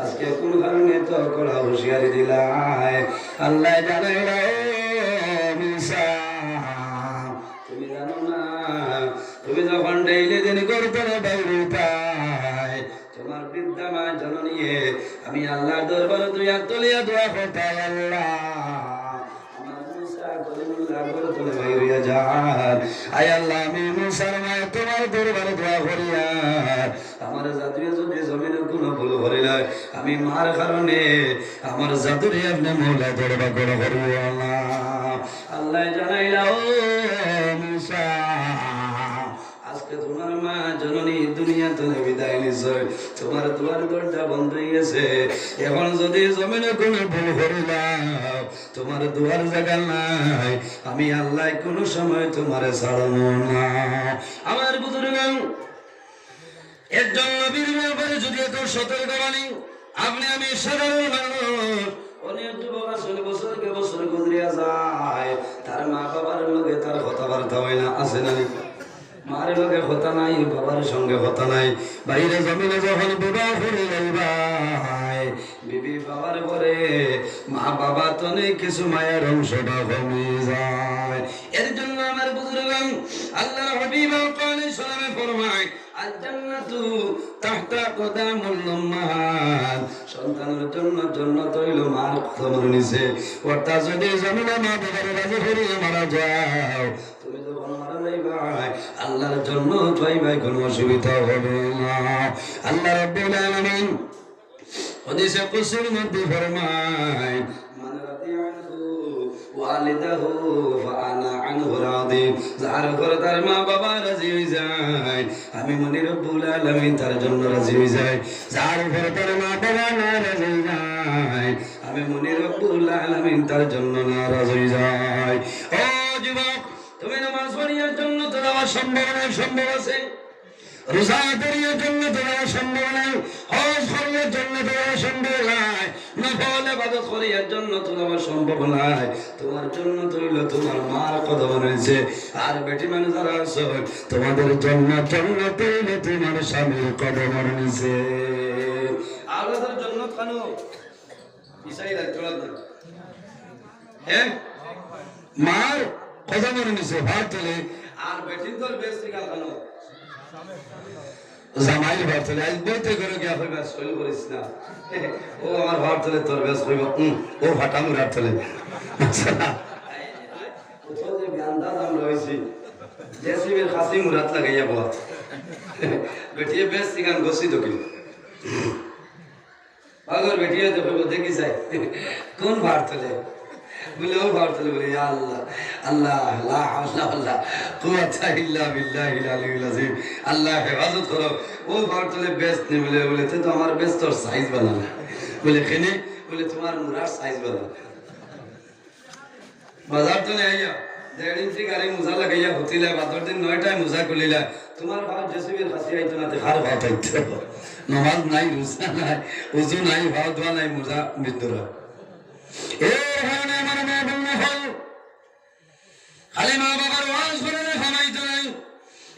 Speaker 2: আজকে কোন কারণে তো কড়া হুঁশিয়ারি দিলাই আল্লাহ জানাইল মুসা তুমি জানো না তুমি যখন ডেইলি দিন গর্তনে বাইরে পাই তোমার বৃদ্ধা মা জননী আমি আল্লাহর দরবারে দুই হাত তুলিয়া দোয়া করতাম আল্লাহ আমি মুসার মায় তোমার দরবারে দোয়া করিয়া আমার জাদুরে যদি জমিনে কোনো ভুল করি নাই আমি মার কারণে আমার জাদুরে আপনি মৌলা দরবার করে করিও না আল্লাহ জানাইলা ও মুসা আজকে তোমার মা জননী দুনিয়া তো বিদায় নিছে দিছো, তোমার দুয়ার দরজা বন্ধ হয়ে গেছে। এখন যদি জমিনে কোনো ভুল করিলাম, তোমার দুয়ার জায়গা নাই, আমি আল্লাহ কোনো সময় তোমার ছাড়বো না। আমার বুজুর্গ, একজন নবীর ব্যাপারে যদি এত সতর্কবাণী, আপনি আমি সাধারণ মানুষ, অনেক যুবক আসলে বছরকে বছর গুজরিয়া যায়, তার মা বাবার লোকে তার কথাবার্তা হয় না, আছে না? মার লোকে কথা নাই, বাবার সঙ্গে কথা নাই। বাইরে জমিনে যখন বিবাহ করে যাইবাই, বিবি বাবার পরে মা বাবা তো নেই, কিছু মায়ের অংশটা কমে যায়। এর জন্য আমার বুজুর্গ, আল্লাহর হাবিব আলাইহিস সালামে ফরমায়, আল-জান্নাতু তাহতা কদামুল উম্মাহাত, সন্তানের জন্য জান্নাত হইল মার কদমের নিচে। অর্থাৎ যদি জমিনে মা বাবার রাজি করিয়ে মারা যাও, তুমি যখন মারা যাইবাই, আল্লাহর জন্য পাইবাই, কোনো অসুবিধা হবে না। আল্লাহ রাব্বুল আলামিন হাদিসে কুদসির মধ্যে ফরমায়, মান রাদিয়াহু ওয়ালিদাহু ফাআনা আনহু রাদি, যার ঘরে তার মা বাবা রাজি হয়ে যায়, আমি মনি রব্বুল আলামিন তার জন্য রাজি হয়ে যাই। যার ঘরে তার মা বাবা নারাজ হয়ে যায়, আমি মনি রব্বুল আলামিন তার জন্য নারাজ হয়ে যাই। ও যুবক, তুমি নামাজ পড়িয়ার জন্য তো যাওয়া সম্ভব নয়, সম্ভব আছে। রোজা করিয়ার জন্য তো যাওয়া সম্ভব নয়, হজ করিয়ার জন্য তো যাওয়া সম্ভব নয়, নফল ইবাদত করিয়ার জন্য তো যাওয়া সম্ভব নয়। তোমার জন্য তো হইল তোমার মার কদম রয়েছে। আর বেটি মানুষ যারা আছো, তোমাদের জন্য হইল তোমার স্বামীর কদম রয়েছে। আলাদার জন্য কেন ইসাই রাখতে না? হ্যাঁ, মার কদম রয়েছে ভাত তোলে। আর বেটি তোর বেশ ঠিকা কেন জামাইল ভাত তোলে? আজ বলতে করে গিয়া হইবা শৈল করিস না, ও আমার ভাত তোলে তোর বেশ হইব, ও ভাটামুর হাত তোলে। কোথাও যে জ্ঞানদার দাম রয়েছি, জেসিবের খাসি মুরাত লাগাইয়া বলা বেটিয়ে বেশ ঠিকান গছি দকিল আগর বেটিয়ে তো হইব দেখি যাই কোন ভাত তোলে, বলে ও ভাত তোলে, বলে আল্লাহ আল্লাহ লা হাওলা ওয়ালা কুওয়াতা ইল্লা বিল্লাহিল আলিয়্যিল আযীম, আল্লাহ হেফাজত করো। ও ভাত তোলে বেস্ট নে, বলে বলে তো আমার বেস্ট তোর সাইজ বানানা, বলে কেনে, বলে তোমার মুরার সাইজ বানানা। বাজার তো আইয়া 1.5 ইঞ্চি গাড়ি মোজা লাগাইয়া হতিলা, বাদর দিন 9টায় মোজা খুলিলা, তোমার ভাত জেসিবের খাসি আইতো না, দেখার ভাত আইতো। নমাজ নাই, রোজা নাই, উজু নাই, ভাত ধোয়া নাই, মোজা বিদ্যুরা। খালি মা বাবার ওয়াজ করে খামাইতো নাই।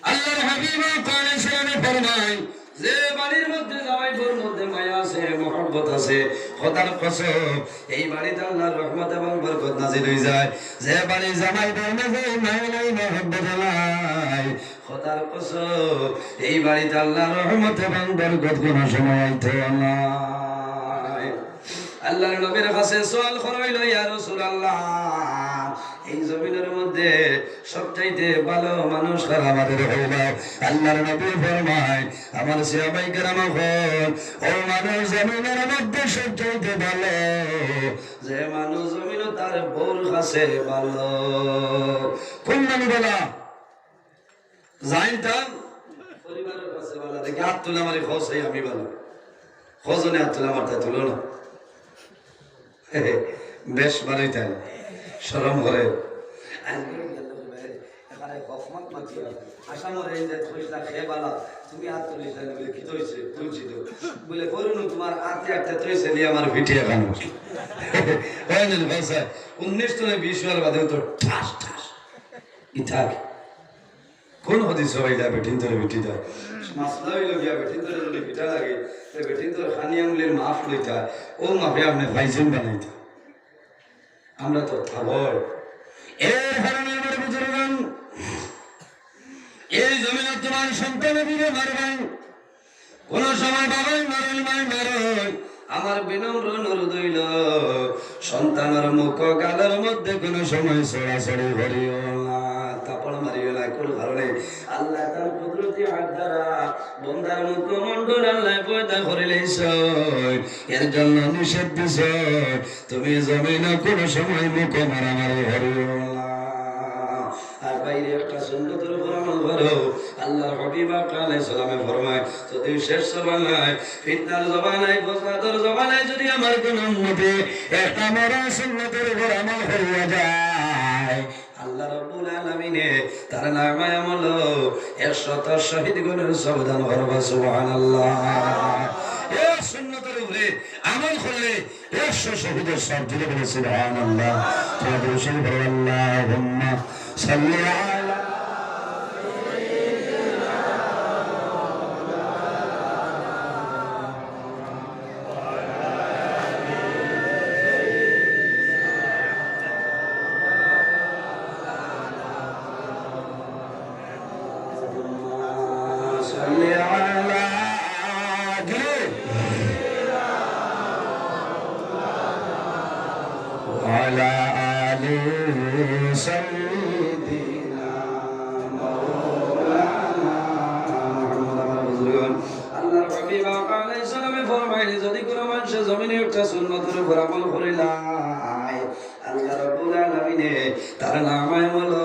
Speaker 2: আল্লাহর হাবিব আলাইহিস সালাম ফরমায়, যে বাড়ির মধ্যে জামাইদের মধ্যে মায়া আছে, মহব্বত আছে, খোদার কসম এই বাড়িতে আল্লাহর রহমত এবং বরকত নাযিল হয়ে যায়। যে বাড়ি জামাইদের মধ্যে মায়া নাই, মহব্বত নাই, খোদার কসম এই বাড়িতে আল্লাহর রহমত এবং বরকত কোনো সময় আইতো না। আল্লাহর নবীর কাছে সওয়াল করাইল, ইয়া রাসূলুল্লাহ, এই জমিনের মধ্যে সবচাইতে ভালো মানুষ কারা আমাদের হইল? আল্লাহর নবী ফরমায়, আমার সাহাবায়ে কেরাম হল, ও মানুষ জমিনের মধ্যে সবচাইতে ভালো যে মানুষ জমিন তার বউর কাছে ভালো। কোন মানুষ বলা যাইতাম পরিবারের কাছে ভালো, দেখি হাত তুলে আমার খোঁজ, আমি ভালো খোঁজনে হাত তুলে, আমার তাই তুলো না, বেশ ভালোই তাই সরম করে। তোমার আটতে আটতে তৈছে নিয়ে আমার ভিটিয়া খান 19 তো 20 বাদে তো ঠাস ঠাস ইথাক কোন হদি সবাই যা বেঠিন তোরে ভিটি দেয় মাসলা হইল গিয়া বেঠিন তোরে যদি ভিটা লাগে, বেঠিন তোর খানি আমলের মাফ লইতা, ও মাফে আপনি ভাইজন বানাইতা, আমরা তো থাবর। এর কারণে আমার বুজুর্গান, এই জমিনে তোমার সন্তানের দিকে মারবেন, কোন সময় বাবাই মারেন, মাই মারই, আমার বিনম্র অনুরোধ হইল, সন্তানের মুখ গালের মধ্যে কোন সময় সরাসরি করিও না, তাপড় মারিও না। কোন কারণে আল্লাহ তার কুদরতি হাত দ্বারা বন্দার মুখমণ্ডল আল্লাহ পয়দা করে লইছ, এর জন্য নিষেধ দিছ, তুমি জমিনে কোন সময় মুখ মারামারি করিও না। আর বাইরে একটা সুন্দর আমল করো, আল্লাহর হাবিব আলাইহিস সালামে ফরমায় যদি শেষ জমানায় ফিতনার জমানায় ফসাদের জমানায় যদি আমার কোন উম্মতে একটা মরা সুন্নতের উপর আমল করিয়া যায় আল্লাহ রাব্বুল আলামিনে তার নামায় আমল 100 শহীদ গুণের সবদান করবে সুবহানাল্লাহ। এক সুন্নতের উপরে আমল করলে 100 শহীদের সব দিলে বলে সুবহানাল্লাহ। তোমরা বলছেন আল্লাহুম্মা সাল্লি আলা وعلى آل سيدنا مولانا محمد আল্লাহর হাবিব আলাইহিস সালামে ফরমাইলেন যদি কোনো মানুষ জমিনে একটা সুন্নতের উপর আমল করিলা আল্লাহ রাব্বুল আলামিনে তার নামায় হলো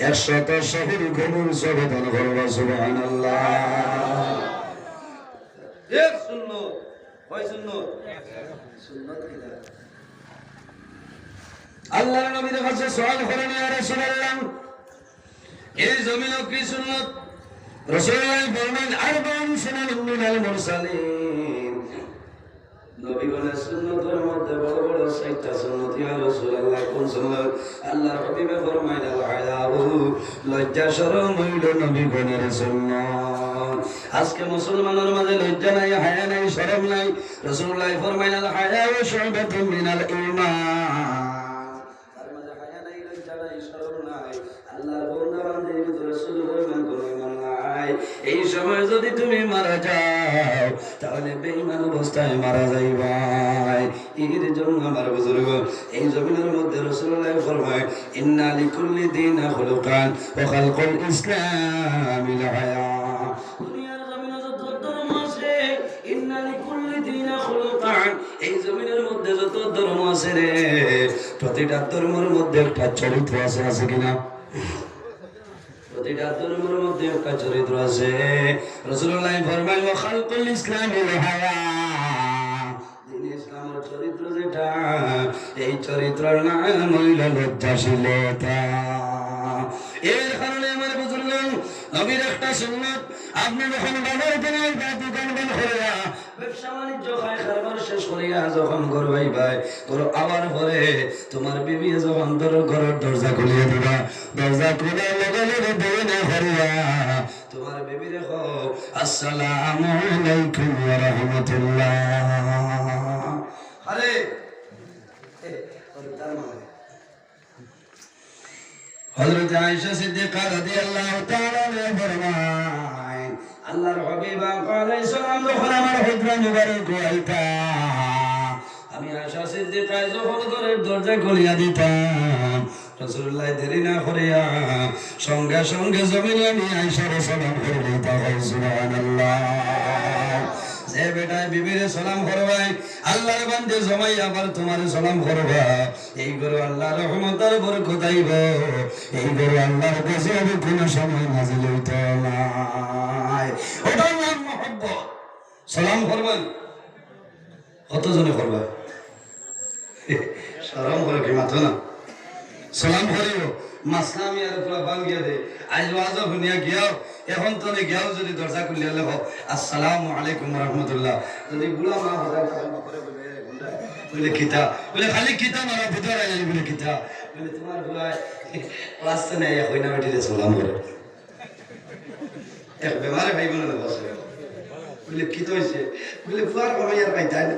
Speaker 2: 100 শহীদ গুণের সবদান করবে সুবহানাল্লাহ। এক সুন্নত কয় সুন্নত সুন্নত কি আল্লাহর নবীর কাছে সওয়াল করেন ইয়া রাসূলুল্লাহ এই জমিনে কি সুন্নত রাসূলুল্লাহ ফরমান আরবাউন সুনানুন মিনাল মুরসালিন নবীগণের সুন্নতের মধ্যে বড় বড় 6টা সুন্নত ইয়া রাসূলুল্লাহ কোন সুন্নত আল্লাহর হাবিব ফরমায় আল হায়াউ লজ্জা শরম হইল নবীগণের সুন্নাত। আজকে মুসলমানের মাঝে লজ্জা নাই হায়া নাই শরম নাই রাসূলুল্লাহ ফরমায় আল হায়াউ শুবাতুম মিনাল ঈমান এই সময় যদি তুমি মারা যাও তাহলে বেঈমান অবস্থায় মারা যাইবা। এর জন্য আমার বুজুর্গ এই জমিনের মধ্যে রাসূলুল্লাহ ফরমায় ইন্না লিকুল্লি দীন খুলুকান ওয়া খালকুল ইসলামিল হায়া। দুনিয়ার জমিনে যত ধর্ম আছে ইন্না লিকুল্লি দীন খুলুকান এই জমিনের মধ্যে যত ধর্ম আছে রে প্রতিটা ধর্মের মধ্যে একটা চরিত্র আছে, আছে কিনা? প্রতিটা ধর্মের মধ্যে একটা চরিত্র আছে। রাসূলুল্লাহ ফরমায় ওয়া খালকুল ইসলামিল হায়া দ্বীন ইসলামের চরিত্র যেটা এই চরিত্রের নাম হইল লজ্জাশীলতা। এর কারণে আমার বুজুর্গ নবীর একটা সুন্নাত আপনি যখন বাজার কেনাই বা দোকান বন্ধ করিয়া ব্যবসা বাণিজ্য খায় খাবার শেষ করিয়া যখন ঘর ভাই ঘর আবার পরে তোমার বিবি যখন তোর ঘরের দরজা খুলিয়ে দিবা দরজা খুলে লগে লগে বই না করিয়া তোমার বিবি রেখো আসসালামু আলাইকুম ওয়া রাহমাতুল্লাহ। আরে তার মানে হযরত আয়েশা সিদ্দিকা রাদিয়াল্লাহু তাআলা ফরমায় আল্লাহর হাবিব আলাইহিস সালাম যখন আমার হুজরা মুবারক হইতা আমি আয়েশা সিদ্দিকা যখন ঘরের দরজা খুলিয়া দিতাম রাসূলুল্লাহ দেরি না করিয়া সঙ্গে সঙ্গে জমিনে আমি আয়েশার সালাম করে দিতাম সুবহানাল্লাহ। যে বেটায় বিবিরে সালাম করবাই আল্লাহর বান্দে জমাই আবার তোমার সালাম করবা এই গরু আল্লাহর রহমতের বরকত আইব এই গরু আল্লাহর কাছে হবে কোনো সময় নাজিল হইতো না। ওটার নাম মহব্বত। সালাম করবেন কতজনে করবা সালাম করে কি মাত্র না সালাম করিও মাসলামি আর পুরা বাঙ্গিয়া দে আজ ওয়াজও শুনিয়া গিয়াও এখন তো গিয়াও যদি দরজা খুলিয়া লেখো আসসালামু আলাইকুম রাহমাতুল্লাহ যদি বুড়া মা হতা বলে কিতা বলে খালি কিতা মারা ভিতরে জানি বলে কিতা বলে তোমার বুড়া রাস্তা নেই হই না বেটিতে সালাম করে এক বেমারে ভাই বোন বসে বলে কি তো হইছে বলে ফুয়ার কমাইয়ার পাই তাই না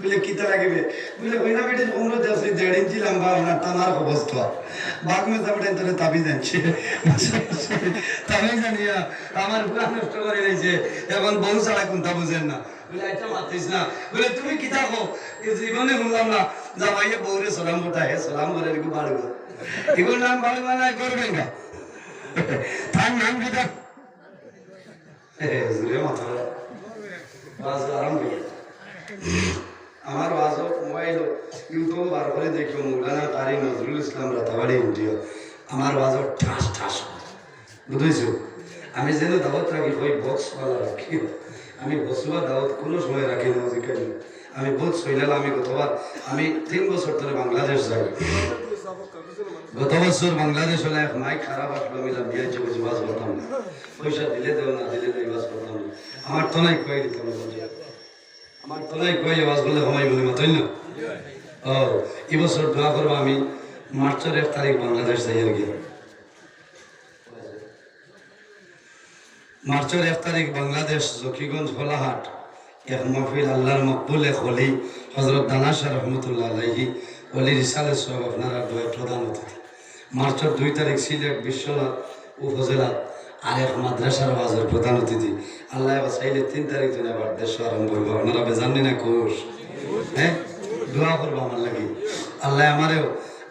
Speaker 2: বলে কিতা লাগবে বলে হই না বেটি উমর 10 ইঞ্চি লম্বা না তোমার অবস্থা বাগ মে যাবড়ে তোরে তাবি জানছে তাবি জানিয়া আমার পুরা নষ্ট করে রইছে এখন বউ ছাড়া কোনটা বুঝেন না বলে এটা মাতিস না বলে তুমি কিতা কো এই জীবনে শুনলাম না যা ভাইয়ে বউরে সালাম করতা হে সালাম করে রেখে বাড়বে এগুলো নাম বাড়বে না করবেন না তার নাম কিতা জুরে মাথা বাস আরাম করে আমার ওয়াজ মোবাইল ইউটিউব বার করে দেখো মৌলানা কারি নজরুল ইসলাম রাতাবাড়ি ভিডিও আমার ওয়াজ ঠাস ঠাস বুঝেছো আমি যেন দাওয়াত রাখি ওই বক্সওয়ালা রাখি, আমি বসুয়া দাওয়াত কোনো সময় রাখি না। আমি বহুত শৈলাল, আমি গতবার আমি 3 বছর ধরে বাংলাদেশ যাই। গত বছর বাংলাদেশ হলে এক মাইক খারাপ আসলো, আমি বিয়ে চলছি বাস করতাম না, পয়সা দিলে দেও না দিলে দেই বাস করতাম না। আমার তো নাই কয়ে দিতাম, আমার তো নাই কয়ে বাস করলে সময় বলি মাতই না। ও এবছর দোয়া করবো, আমি মার্চের 1 তারিখ বাংলাদেশ যাই আর কি। মার্চের 1 তারিখ বাংলাদেশ জকিগঞ্জ হোলাহাট এক মাহফিল আল্লাহর মকবুল এক হলি হজরত দানা শাহ রহমতুল্লাহ আলাইহি ওলি রিসালের সব আপনারা দোয়া প্রধান অতিথি। মার্চের 2 তারিখ সিলেট বিশ্বনাথ উপজেলা আর এক মাদ্রাসার ওয়াজের প্রধান অতিথি। আল্লাহ চাইলে 3 তারিখ দিন আবার দেশ আরম্ভ হইব। আপনারা বেজানি না কোষ, হ্যাঁ দোয়া করবো আমার লাগি। আল্লাহ আমারেও,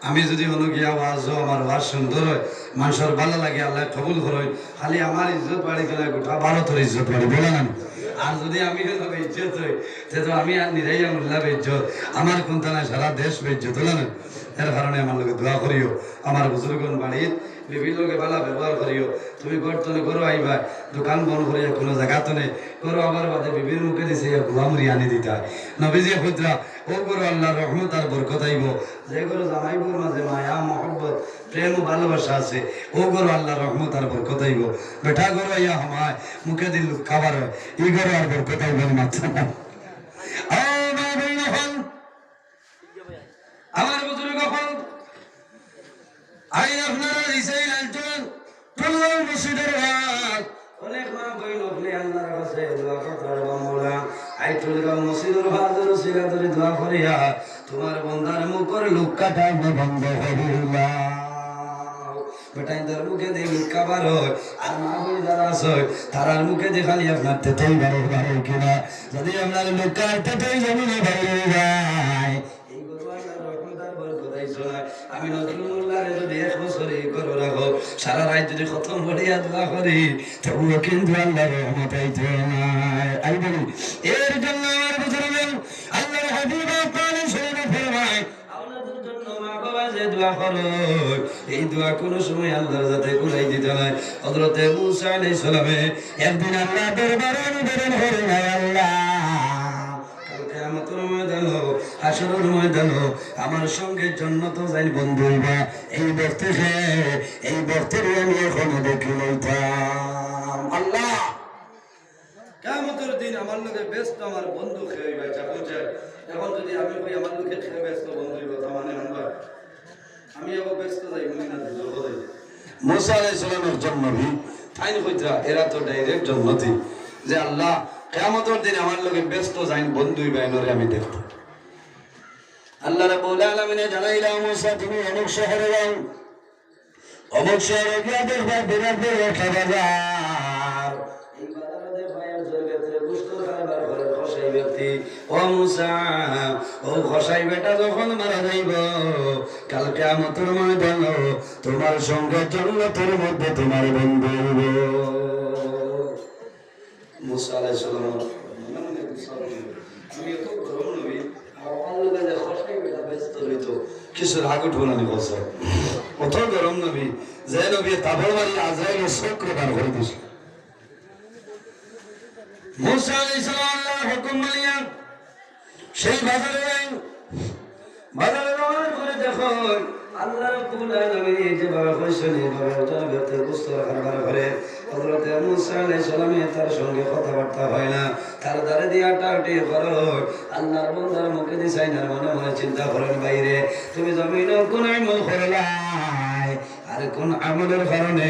Speaker 2: আমি যদি অনুগিয়া ওয়াজ আমার ওয়াজ সুন্দর হয়, মানুষের ভালো লাগে, আল্লাহ কবুল করই। খালি আমার ইজ্জত বাড়ি গেলে গোটা ভারতের ইজ্জত বাড়ি বলে না। আর যদি আমি ইজ্জত হই তো আমি আর নিরাই উল্লাহ ইজ্জত, আমার কোনটা নাই সারা দেশ ইজ্জত হলো না। এর কারণে আমার লোকে দোয়া করিও, আমার বুজুর্গন বাড়ির বিভিন্ন লোকে ভালো ব্যবহার করিও। তুমি গর্তনে করো আইবা, দোকান বন্ধ করিয়া কোনো জায়গাতনে করো, আবার বাদে বিভিন্ন মুখে দিছে গুলামুরি আনি দিতা নবীজি খুদরা ও করো আল্লাহ রহমত আর বরকত আইব। যে করো জামাইবুর মাঝে মায়া মহব্বত প্রেম ও ভালোবাসা আছে, ও করো আল্লাহ রহমত আর বরকত আইব। বেটা করো ইয়া হামায় মুখে দিল খাবার হয়, ই করো আর বরকত আইব মাত্রা না। আমার বুজুর্গ হল আই আপনারা রিসাইল আলটন টুলল মসজিদের ওয়াজ অনেক মা বই নবলি আল্লাহর কাছে দোয়া করতে মাওলা। আই টুলল মসজিদের ওয়াজের সিরা ধরে দোয়া করিয়া তোমার বান্দার মুখের লুক কাটাই বন্ধ করিলা। বেটা ইন্দার মুখে দিয়ে লুক কাবার হয়, আর মা বই যারা আছে তারার মুখে দিয়ে খালি আপনার তেতেই বারো বারো কিনা, যদি আপনার লুক কাটতেই জানি না বাইরে যায়। আমি নজরুল্লাহ যদি 1 বছরে করো রাখো, সারা রাত যদি খতম করিয়া দোয়া করি, তবুও কিন্তু আল্লাহ রহমত আইতো না। আমি বলি এর জন্য আমার বুজুর্গ আল্লাহর হাবিব পানি শরীরে ফরমায় আপনাদের জন্য মা বাবা যে দোয়া করো, এই দোয়া কোনো সময় আল্লাহর যাতে কুলাই দিতে হয়। হযরত মুসা আলাইহিস সালামে একদিন আল্লাহ দরবারে নিবেদন করে নাই, আল্লাহ হাসরের ময়দানে আমার সঙ্গে জান্নাত যাই বন্ধু হইবা, এই বর্তের আমি এখনো দেখি লইতাম। আল্লাহ কিয়ামতের দিন আমার লগে ব্যস্ত আমার বন্ধু খেয়ে যাবে। এখন যদি আমি কই আমার লগে খেয়ে ব্যস্ত বন্ধু হইব, তা মানে আমি আবার ব্যস্ত যাই বলি না। মুসা আলাইহিস সালামের জন্মভূমি তাই কইতা এরা তো ডাইরেক্ট জন্নতি, যে আল্লাহ কিয়ামতের দিন আমার লগে ব্যস্ত যাই বন্ধু হইবা, এনরে আমি দেখব। আল্লাহ রাব্বুল আলামিনে জানাইলা মুসা তুমি অমুক শহরে যাও, অমুক শহরে গিয়া দেখবা বিরাট বড় একটা বাজার, এই বাজারে ভাইয়ের জগতে গোশত খাবার করে খসাই ব্যক্তি। ও মুসা, ও খসাই বেটা যখন মারা যাইব, কাল কিয়ামতের ময়দানে তোমার সঙ্গে জান্নাতের মধ্যে তোমার বন্ধু হইব। মুসা আলাইহিস সালাম আমি তো গরম নবী কিসের আগে ঢোলানি বলছে, কত গরম নবী, যে নবী তাবর মারি আজরাইল চক্র বার করে দিছে। মুসা আলাইহিস সালাম আল্লাহর হুকুম মানিয়া সেই বাজারে যাই, বাজারে যাওয়ার পরে দেখো আল্লাহ রাব্বুল আলামিন যেভাবে কইছেন এইভাবে ওটা ব্যক্তি গোশত খাবার করে। হযরত মুসা আলাইহিস সালামে তার সঙ্গে কথাবার্তা হয় না, তার দ্বারে দিয়া টাউটি করো। আল্লাহর বান্দার মুখে দি চাইনার মনে মনে চিন্তা করেন, বাইরে তুমি জমিনে কোন আমল করলাই, আর কোন আমলের কারণে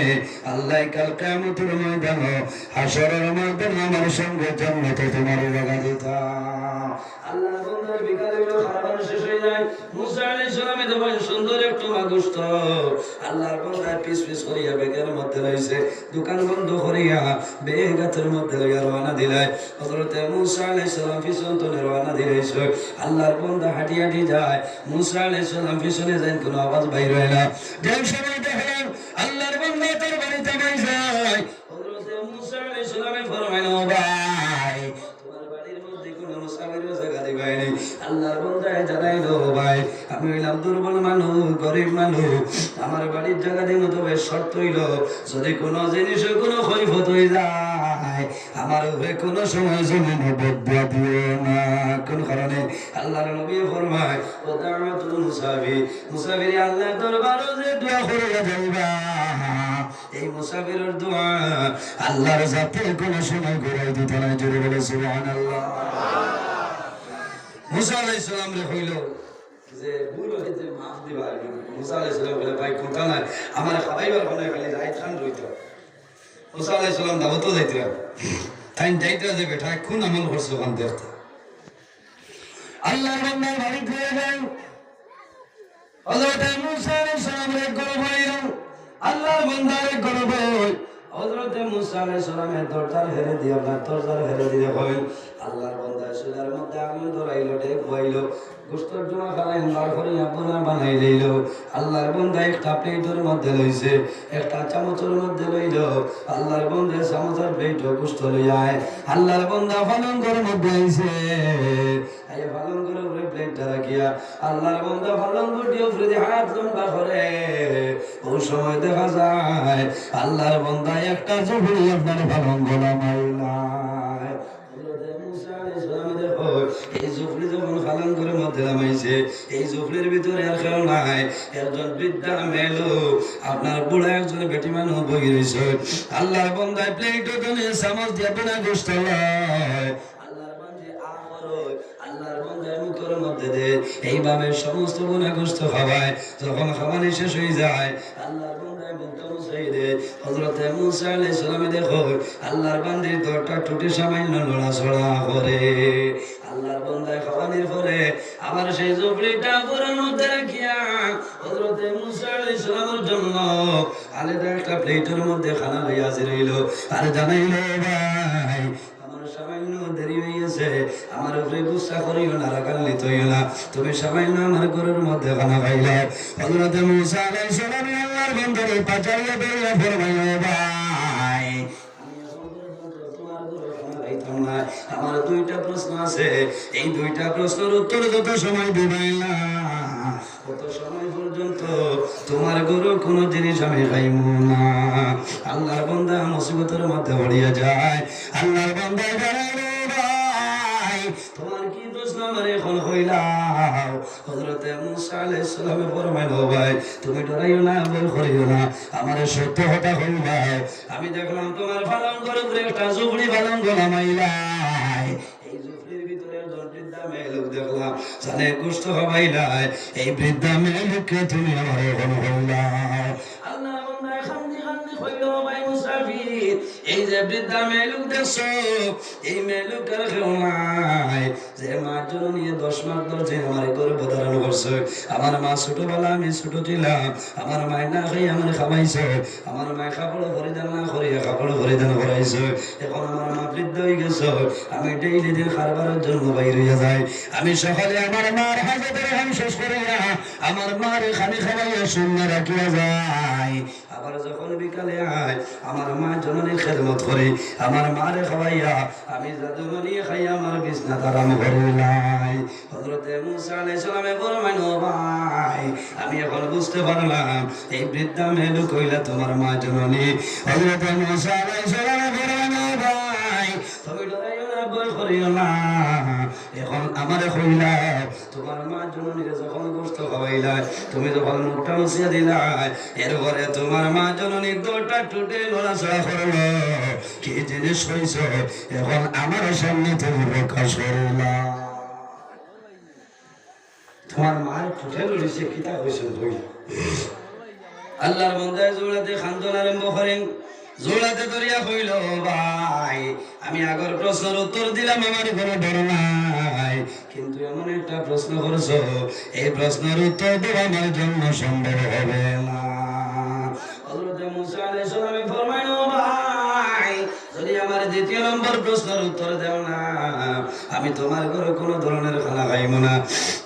Speaker 2: আল্লাহ কাল কিয়ামতের ময়দানে হাশরের ময়দানে আমার সঙ্গে জান্নাতে তোমার জায়গা দিতাম। আল্লাহর বান্দার বিকালে খাবার শেষ হয়ে যায়। মুসা আলাইহিস সালামে যখন সুন্দর একটু গোশত আল্লাহর বান্দা পিস পিস করিয়া বেগের মধ্যে লইছে, দোকান বন্ধ করিয়া বেগ হাতের মধ্যে লইয়া রওনা দিলাই। হযরত মুসা আলাইহিস সালাম পিছন তো রওনা দিয়েছে, আল্লাহর বান্দা হাঁটি হাঁটি যায়, মুসা আলাইহিস সালাম পিছনে যায়, কোনো আওয়াজ বাইর হয় না। যেই সময় দেখেন আল্লাহর বান্দা তার বাড়িতে নাই যায়, হযরত মুসা আলাইহিস সালামে ফরমাইল, ভাই তোমার বাড়ির মধ্যে কোনো মুসাফিরের জায়গা দিবাই নাই। আল্লাহর বান্দা জানাইলো, ভাই আমি হইলাম দুর্বল মানুষ, গরিব মানুষ, আমার বাড়ির জায়গা দিব, তবে শর্ত হইল যদি কোনো জিনিসে কোনো ক্ষয়ক্ষত হয়ে যায় আমার উপরে কোনো সময় জমিনে বদুয়া দিও না। কোন কারণে আল্লাহর নবী ফরমায় ও দাওয়াতুল মুসাফির আল্লাহর দরবারে যে দোয়া করে যাইবা এই মুসাফিরের দোয়া আল্লাহর জাতে কোনো সময় ঘুরাই দিতে না। জোরে বলে সুবহানাল্লাহ। মুসা আলাইহিস সালাম রে হইল যে বুড়ো হইতে মাফ দিবা। মুসা আলাইহিস সালাম বলে ভাই কোনটা না আমার খাবাইবার কোনে খালি রাইত খান রইতো। মুসা আলাইহিস সালাম দাওয়াতও যাইতে তাই যাইতে যে বেটা কোন আমল করছো কান দেখতে আল্লাহর বান্দার বাড়ি ফিরে যান। হযরত মুসা আলাইহিস সালামের গর্ব হইল আল্লাহর বান্দার গর্ব। হযরত মুসা আলাইহিস সালামের দরজার হেরে দিয়ে আপনার দরজার হেরে দিয়ে কই আল্লাহর বান্দা চুলার মধ্যে আগুন ধরাইলো ডেক বইলো গোশতের জমা খালাই বার করে আপনার বানাই লইল। আল্লাহর বান্দা একটা প্লেটের মধ্যে লইছে একটা চামচের মধ্যে লইল। আল্লাহর বান্দা চামচের প্লেট গোশত লইয়ায় আল্লাহর বান্দা পালঙ্গের মধ্যে আইছে আইয়া পালঙ্গের উপরে প্লেটটা রাখিয়া আল্লাহর বান্দা পালঙ্গের দিয়ে উপরে দিয়ে হাত লম্বা করে। ওই সময় দেখা যায় আল্লাহর বান্দা একটা জুবড়ি আপনার পালঙ্গ নামাইলায়। এই জুফলি যখন পালঙ্গের মধ্যে নামাইছে এই জুফলির ভিতরে আর কেউ নাই একজন বৃদ্ধা মেলো আপনার বুড়া একজন বেটি মানুষ বই রয়েছে। আল্লাহর বান্দায় প্লেটও তুমি চামচ দিয়ে বোনা গোশত লয় আল্লাহর বান্দায় মুখের মধ্যে দে এইভাবে সমস্ত বোনা গোশত খাওয়ায়। যখন খাওয়ানি শেষ হয়ে যায় আল্লাহর বান্দায় মুখটা মুছাই দে। হযরত মুসা আলাইহিস সালাম দেখো আল্লাহর বান্দির দরটা টুটে সামান্য নড়াচড়া করে। আল্লাহর বান্দায় খাওয়ানির পরে আবার সেই জুফলিটা পুরার মধ্যে রাখিয়া হযরত মুসা আলাইহিস সালামের জন্য আলাদা একটা প্লেটের মধ্যে খানা লইয়া রইল আর জানাইল ভাই আমার সামান্য দেরি হইয়াছে আমার উপরে গুসা করিও না রাগান্বিত হইও না তুমি সামান্য আমার ঘরের মধ্যে খানা খাইলে। হযরত মুসা আলাইহিস সালাম আল্লাহর বান্দার পাচারিয়া বেরিয়ে ফরমাইল ভাই আমার দুইটা প্রশ্ন আছে এই দুইটা প্রশ্নের উত্তর যত সময় দিবাই না কত সময় পর্যন্ত তোমার গরু কোনো জিনিস আমি খাইব না। আল্লাহর বান্দা মুসিবতের মধ্যে পড়িয়া যায়। আল্লাহর বান্দা ভাই তোমার কি প্রশ্ন আমার এখন হইলাম। হযরত মুসা আলাইহিস সালামে ফরমাইল ভাই তুমি ডরাইও না ভয় করিও না আমার সত্য কথা হইবা। আমি দেখলাম তোমার পালঙ্গের উপরে একটা জুফলি পালঙ্গ নামাইলাই এই জুফলির ভিতরে একজন বৃদ্ধা মেয়ে লোক দেখলাম জানে গোশত খাওয়াইলাই এই বৃদ্ধা মেয়ে লোককে তুমি আমার এখন হইলাম। আল্লাহ বান্দা খান্দি খান্দি কইল ভাই মুসাফির এই যে বৃদ্ধা মেয়ে লোক দেখছো এই মেয়ে লোকের কেউ নাই যে মার জন্য নিয়ে 10 মাস 10 দিন আমার গর্ভ ধারণ করছে। আমার মা ছোটবেলা আমি ছোট ছিলাম আমার মায় না খাই আমার খাওয়াইছে আমার মায় কাপড় পরিধান না করিয়া কাপড় পরিধান করাইছে। এখন আমার মা বৃদ্ধ হয়ে গেছে আমি ডেইলি দিন খারবারের জন্য বাইর হইয়া যাই। আমি সকালে আমার মার হাজতের হাম শেষ করিয়া আমার মার খানি খাওয়াইয়া শূন্য রাখিয়া যাই। আবার যখন বিকালে আয় আমার মা জননী খেদমত করে আমার মারে খাওয়াইয়া আমি জাদুমনি খাইয়া আমার বিছনাত আরাম করিলাই। হযরত মুসা আলাইহিস সালামে ফরমাইল ভাই আমি এখন বুঝতে পারলাম এই বৃদ্ধা মেয়ে লোক হইলা তোমার মা জননী। হযরত মুসা আলাইহিস সালামে ফরমাইল ভাই তুমি ডরাইও না ভয় করিও না এখন আমারে কইলা তোমার মা জননীরে যখন গোশত খাওয়াইলা তুমি যখন মুখটা মুছিয়া দিলা এরপরে তোমার মা জননীর দরটা টুটে নড়াচড়া করলো কি জিনিস হইছ এখন আমার সামনে তুমি প্রকাশ করলা। তোমার মার টুটে লড়িছে কিতা হইছে বই আল্লাহর বান্দায় জোড়াতে খান্দন আরম্ভ করেন জোড়াতে ধরিয়া কইল ভাই আমি আগর প্রশ্নের উত্তর দিলাম আমার কোনো ডর নাই কিন্তু এমন একটা প্রশ্ন করছো এই প্রশ্নের উত্তর দেওয়া আমার জন্য সম্ভব হবে না। হযরত মুসা আলাইহিস সালাম ফরমাইল ভাই যদি আমার দ্বিতীয় নম্বর প্রশ্নের উত্তর দাও না আমি তোমার ঘরে কোনো ধরনের খানা খাইব না।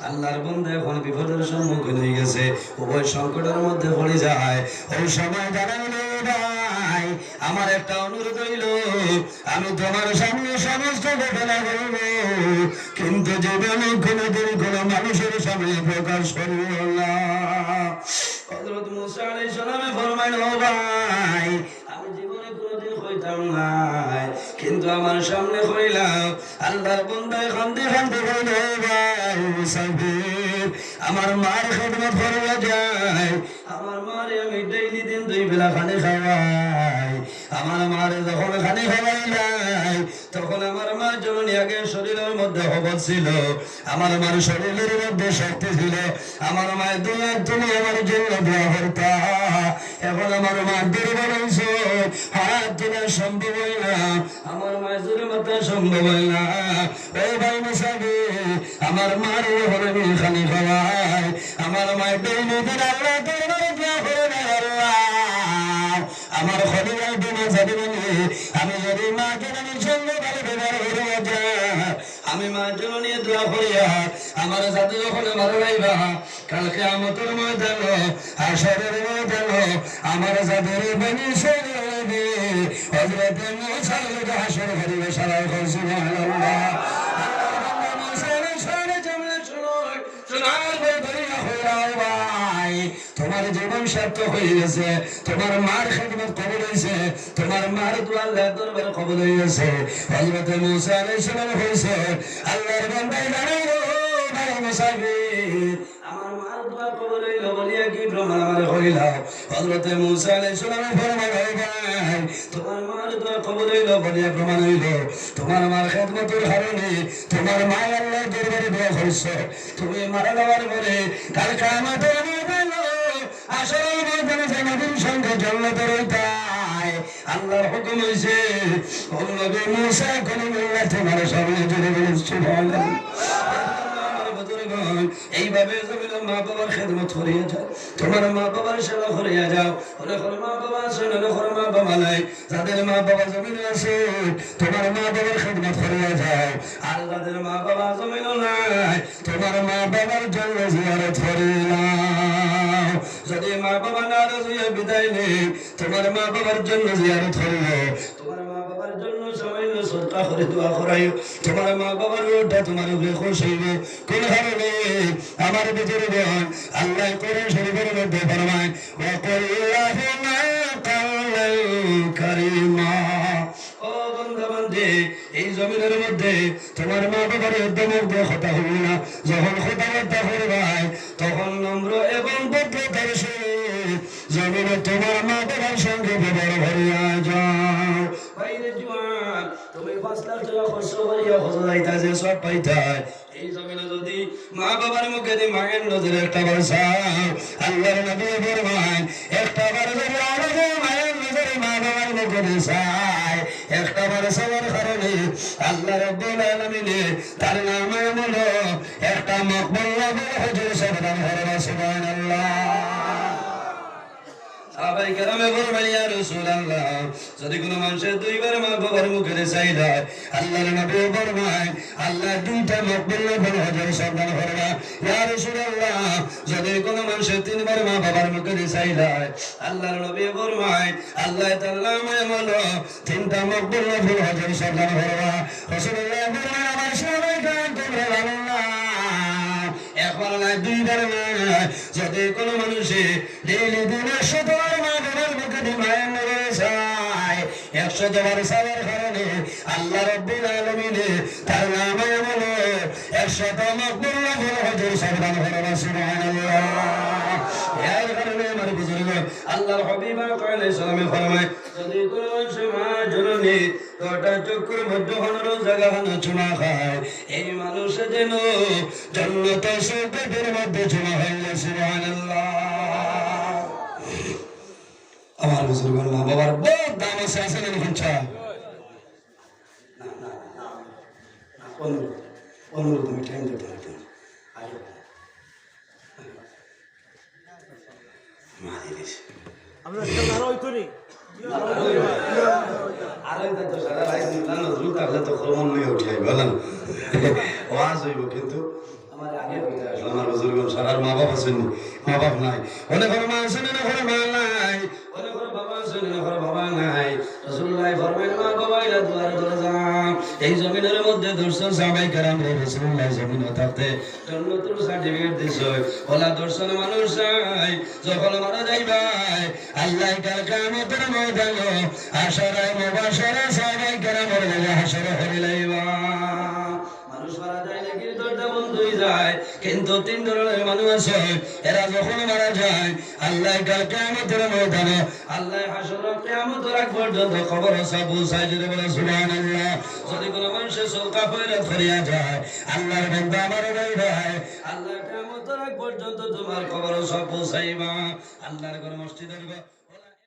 Speaker 2: আল্লাহর বান্দা এখন বিপদের সম্মুখীন হয়ে গেছে উভয় সংকটের মধ্যে পড়ে যায়। ওই সময় দাঁড়াইল ভাই আমার একটা অনুরোধ হইল আমি তোমার সামনে সমস্ত ঘটনা বলব কিন্তু জীবনে কোনোদিন কোনো মানুষের সামনে প্রকাশ করিও না। হযরত মুসা আলাইহিস সালামে ফরমাইল ও ভাই আমি জীবনে কোনোদিন হইতাম না কিন্তু আমার সামনে হইলাম আল্লাহর বান্দা কান্দে কান্দে বলে ভাই মুসাফির আমার মার খেদমত করা যায় আমার মারে আমি ডেইলি দিন 2 বেলা খানে খাওয়াই আমার মারে যখন খানে খাওয়াইলাই তখন আমার মা জননী আগে শরীরের মধ্যে হবত ছিল আমার মার শরীরের মধ্যে শক্তি ছিল আমার মায়ের দুনিয়া তুমি আমার জন্য দোয়া করতা এখন আমার মা দুর্বল হয়েছে হাত তোলা সম্ভব হয় না আমার মায়ের জোরে মাথা সম্ভব হয় না ওই ভাই মুসাফি আমার মার হলে খানি খাওয়াই আমার মায়ের ডেইলি দিন আল্লাহ দরবারে দোয়া করে আল্লাহ আমার খলিল দিনে যাবে আমি যদি মাকে আমি সঙ্গে ভালো ব্যবহার করে আমি মা জননী দোয়া করিয়া আমার জাতি যখন আমার রাইবা কালকে আমতের ময়দান হাসরের ময়দান আমার জাতির বনি সইবে হযরত মুসা আলাইহিস হাসর করিবে সারা সুবহানাল্লাহ তোমার জীবন সার্থক হয়ে গেছে তোমার মার খেদমত কবুল হয়েছে তোমার মার দোয়া আল্লাহর দরবারে কবুল হয়ে গেছে হযরত মুসা আলাইহিস সালাম হয়েছে আল্লাহর বান্দায় দাঁড়াইলো ভাই মুসাফির আমার মার দোয়া কবুল হইলো বলিয়া কি প্রমাণ আমার হইল হযরত মুসা আলাইহিস সালাম ফরমান ভাই তোমার মার দোয়া কবুল হইলো বলিয়া প্রমাণ হইলো তোমার মার খেদমতের কারণে তোমার মা আল্লাহর দরবারে দোয়া করছে তুমি মারা যাওয়ার পরে কাল কিয়ামতের ময়দানে আসরের ময়দানে জান্নাতের সঙ্গে জান্নাতের রইতাই আল্লাহর হুকুম হইছে ও নবী মুসা কলিমুল্লাহ তোমার সামনে জুড়ে বলেন সুবহানাল্লাহ এইভাবে জমিনের মা বাবার খেদমত করিয়া যাও তোমার মা বাবার সেবা করিয়া যাও অনেক মা বাবা আছে অনেক মা বাবা নাই যাদের মা বাবা জমিনে আছে তোমার মা বাবার খেদমত করিয়া যাও আর যাদের মা বাবা জমিনে নাই তোমার মা বাবার জন্য জিয়ারত করিয়া যদি মা বাবা নারাজ হইয়া বিদায় নেই তোমার মা বাবার জন্য জিয়ারত করিও তোমার মা বাবার জন্য সামান্য সদকা করে দোয়া করাইও তোমার মা বাবার রোডটা তোমার উপরে খুশ হইবে কোন কারণে আমার ভিতরে বল আল্লাহ কোরআন শরীফের মধ্যে ফরমায় ওয়া কুল্লাহুমা কাওলান কারীমা ও বান্দা বান্দে এই জমিনের মধ্যে তোমার মা বাবার উদ্যমের দিয়ে কথা হবে না যখন কথাবার্তা করবাই তখন নম্র এবং ভদ্রতার সহিত জমিনে তোমার মা বাবার সঙ্গে ব্যবহার করিয়া যাও বাইরে জোয়ান তুমি 5 লাখ টাকা খরচ করিয়া হজরাইতা যে সব পাইতাই এই জমিনে যদি মা বাবার মুখে দিয়ে মায়ের নজরে একটা বার চাও আল্লাহর নবী ফরমান একটা বার যদি আমাদের মায়ের নজরে মা বাবার মুখে দিয়ে চাই একটা বার চাওয়ার কারণে আল্লাহ রাব্বুল আলামিন তার নামে হলো একটা মকবুল হজর সাবধান হরবা সুবহানাল্লাহ সাহাবায়ে কেরামে ফরমাইলেন ইয়া রাসূলুল্লাহ যদি কোনো মানুষের 2 বার মা বাবার মুখে চাই দেয় আল্লাহর নবী ফরমায় আল্লাহ 2টা মকবুল হজর সাবধান হরবা ইয়া রাসূলুল্লাহ যদি কোনো মানুষের 3 বার মা বাবার মুখে চাই দেয় আল্লাহর নবী ফরমায় আল্লাহ তাআলা নামে হলো 3টা মকবুল হজর সাবধান হরবা রাসূলুল্লাহ ফরমায় আমার সবাই গান তোমরা আল্লাহ একবার না 2 বার না যদি কোনো মানুষে ডেইলি দিনে 100 বার মা বাবার মুখে দিয়ে মায়ের নজরে চায় 100 বার চাওয়ার কারণে আল্লাহ রাব্বুল আলামিন তার নামে হলো 100টা মকবুল হজর সাবধান হরবা সুবহানাল্লাহ এর কারণে আমার বুজুর্গ আল্লাহর হাবিব আলাইহিস সালামে ফরমায় যদি কোনো মানুষ মা জননী গোটা চক্ষুর মধ্যে হলো জায়গা হলো চুমা খায় এই মানুষ যেন জান্নাতে সুখের মধ্যে চুমা হইলে সুবহানাল্লাহ আমার বুজুর্গ মা বাবার বহুত দাম আছে আছে না শুনছা না অনুরোধ তুমি টাইম দিতে হবে মারি দিছি
Speaker 3: আমরা আরো হইতো নি
Speaker 2: আরে তো সারা রাত দিলাম নজরুল তাহলে তো খরমন নিয়ে উঠে আইব বলেন ওয়াজ হইব কিন্তু আমার আগে হইতে আসলে আমার বুজুর্গ সারার মা বাবা আছেন মা বাপ নাই অনেক মা আছেন না ঘরে মা নাই অনেক বাবা আছেন না ঘরে বাবা নাই রাসূলুল্লাহ ফরমায় মা বাবা ইলা দুয়ারে দরজা এই জমিনের মধ্যে দর্শন সাহাবায়ে কেরাম রাসূলুল্লাহ জমিনে থাকতে জান্নাতুল সার্টিফিকেট দিছে ওলা দর্শন মানুষ চাই যখন মারা যাইবাই আল্লাহ কাল কিয়ামতের ময়দানে হাশরে মুবাশশারা সাহাবায়ে কেরামের লগে হাশরে হইলাইবা মানুষ মারা যায় নাকি দরজা বন্ধ হয়ে যায় কিন্তু তিন ধরনের মানুষ আছে এরা যখন মারা যায় আল্লাহ কাল কিয়ামতের ময়দানে আল্লাহ হাশরে কিয়ামতের আগ পর্যন্ত খবর সব পৌঁছায় দিতে বলে সুবহানাল্লাহ যদি কোনো মানুষের সলকা ফয়রাত করিয়া যায় আল্লাহর বান্দা আমার ভাই আল্লাহ কিয়ামতের আগ পর্যন্ত তোমার খবর সব পৌঁছাইবা আল্লাহর ঘর মসজিদের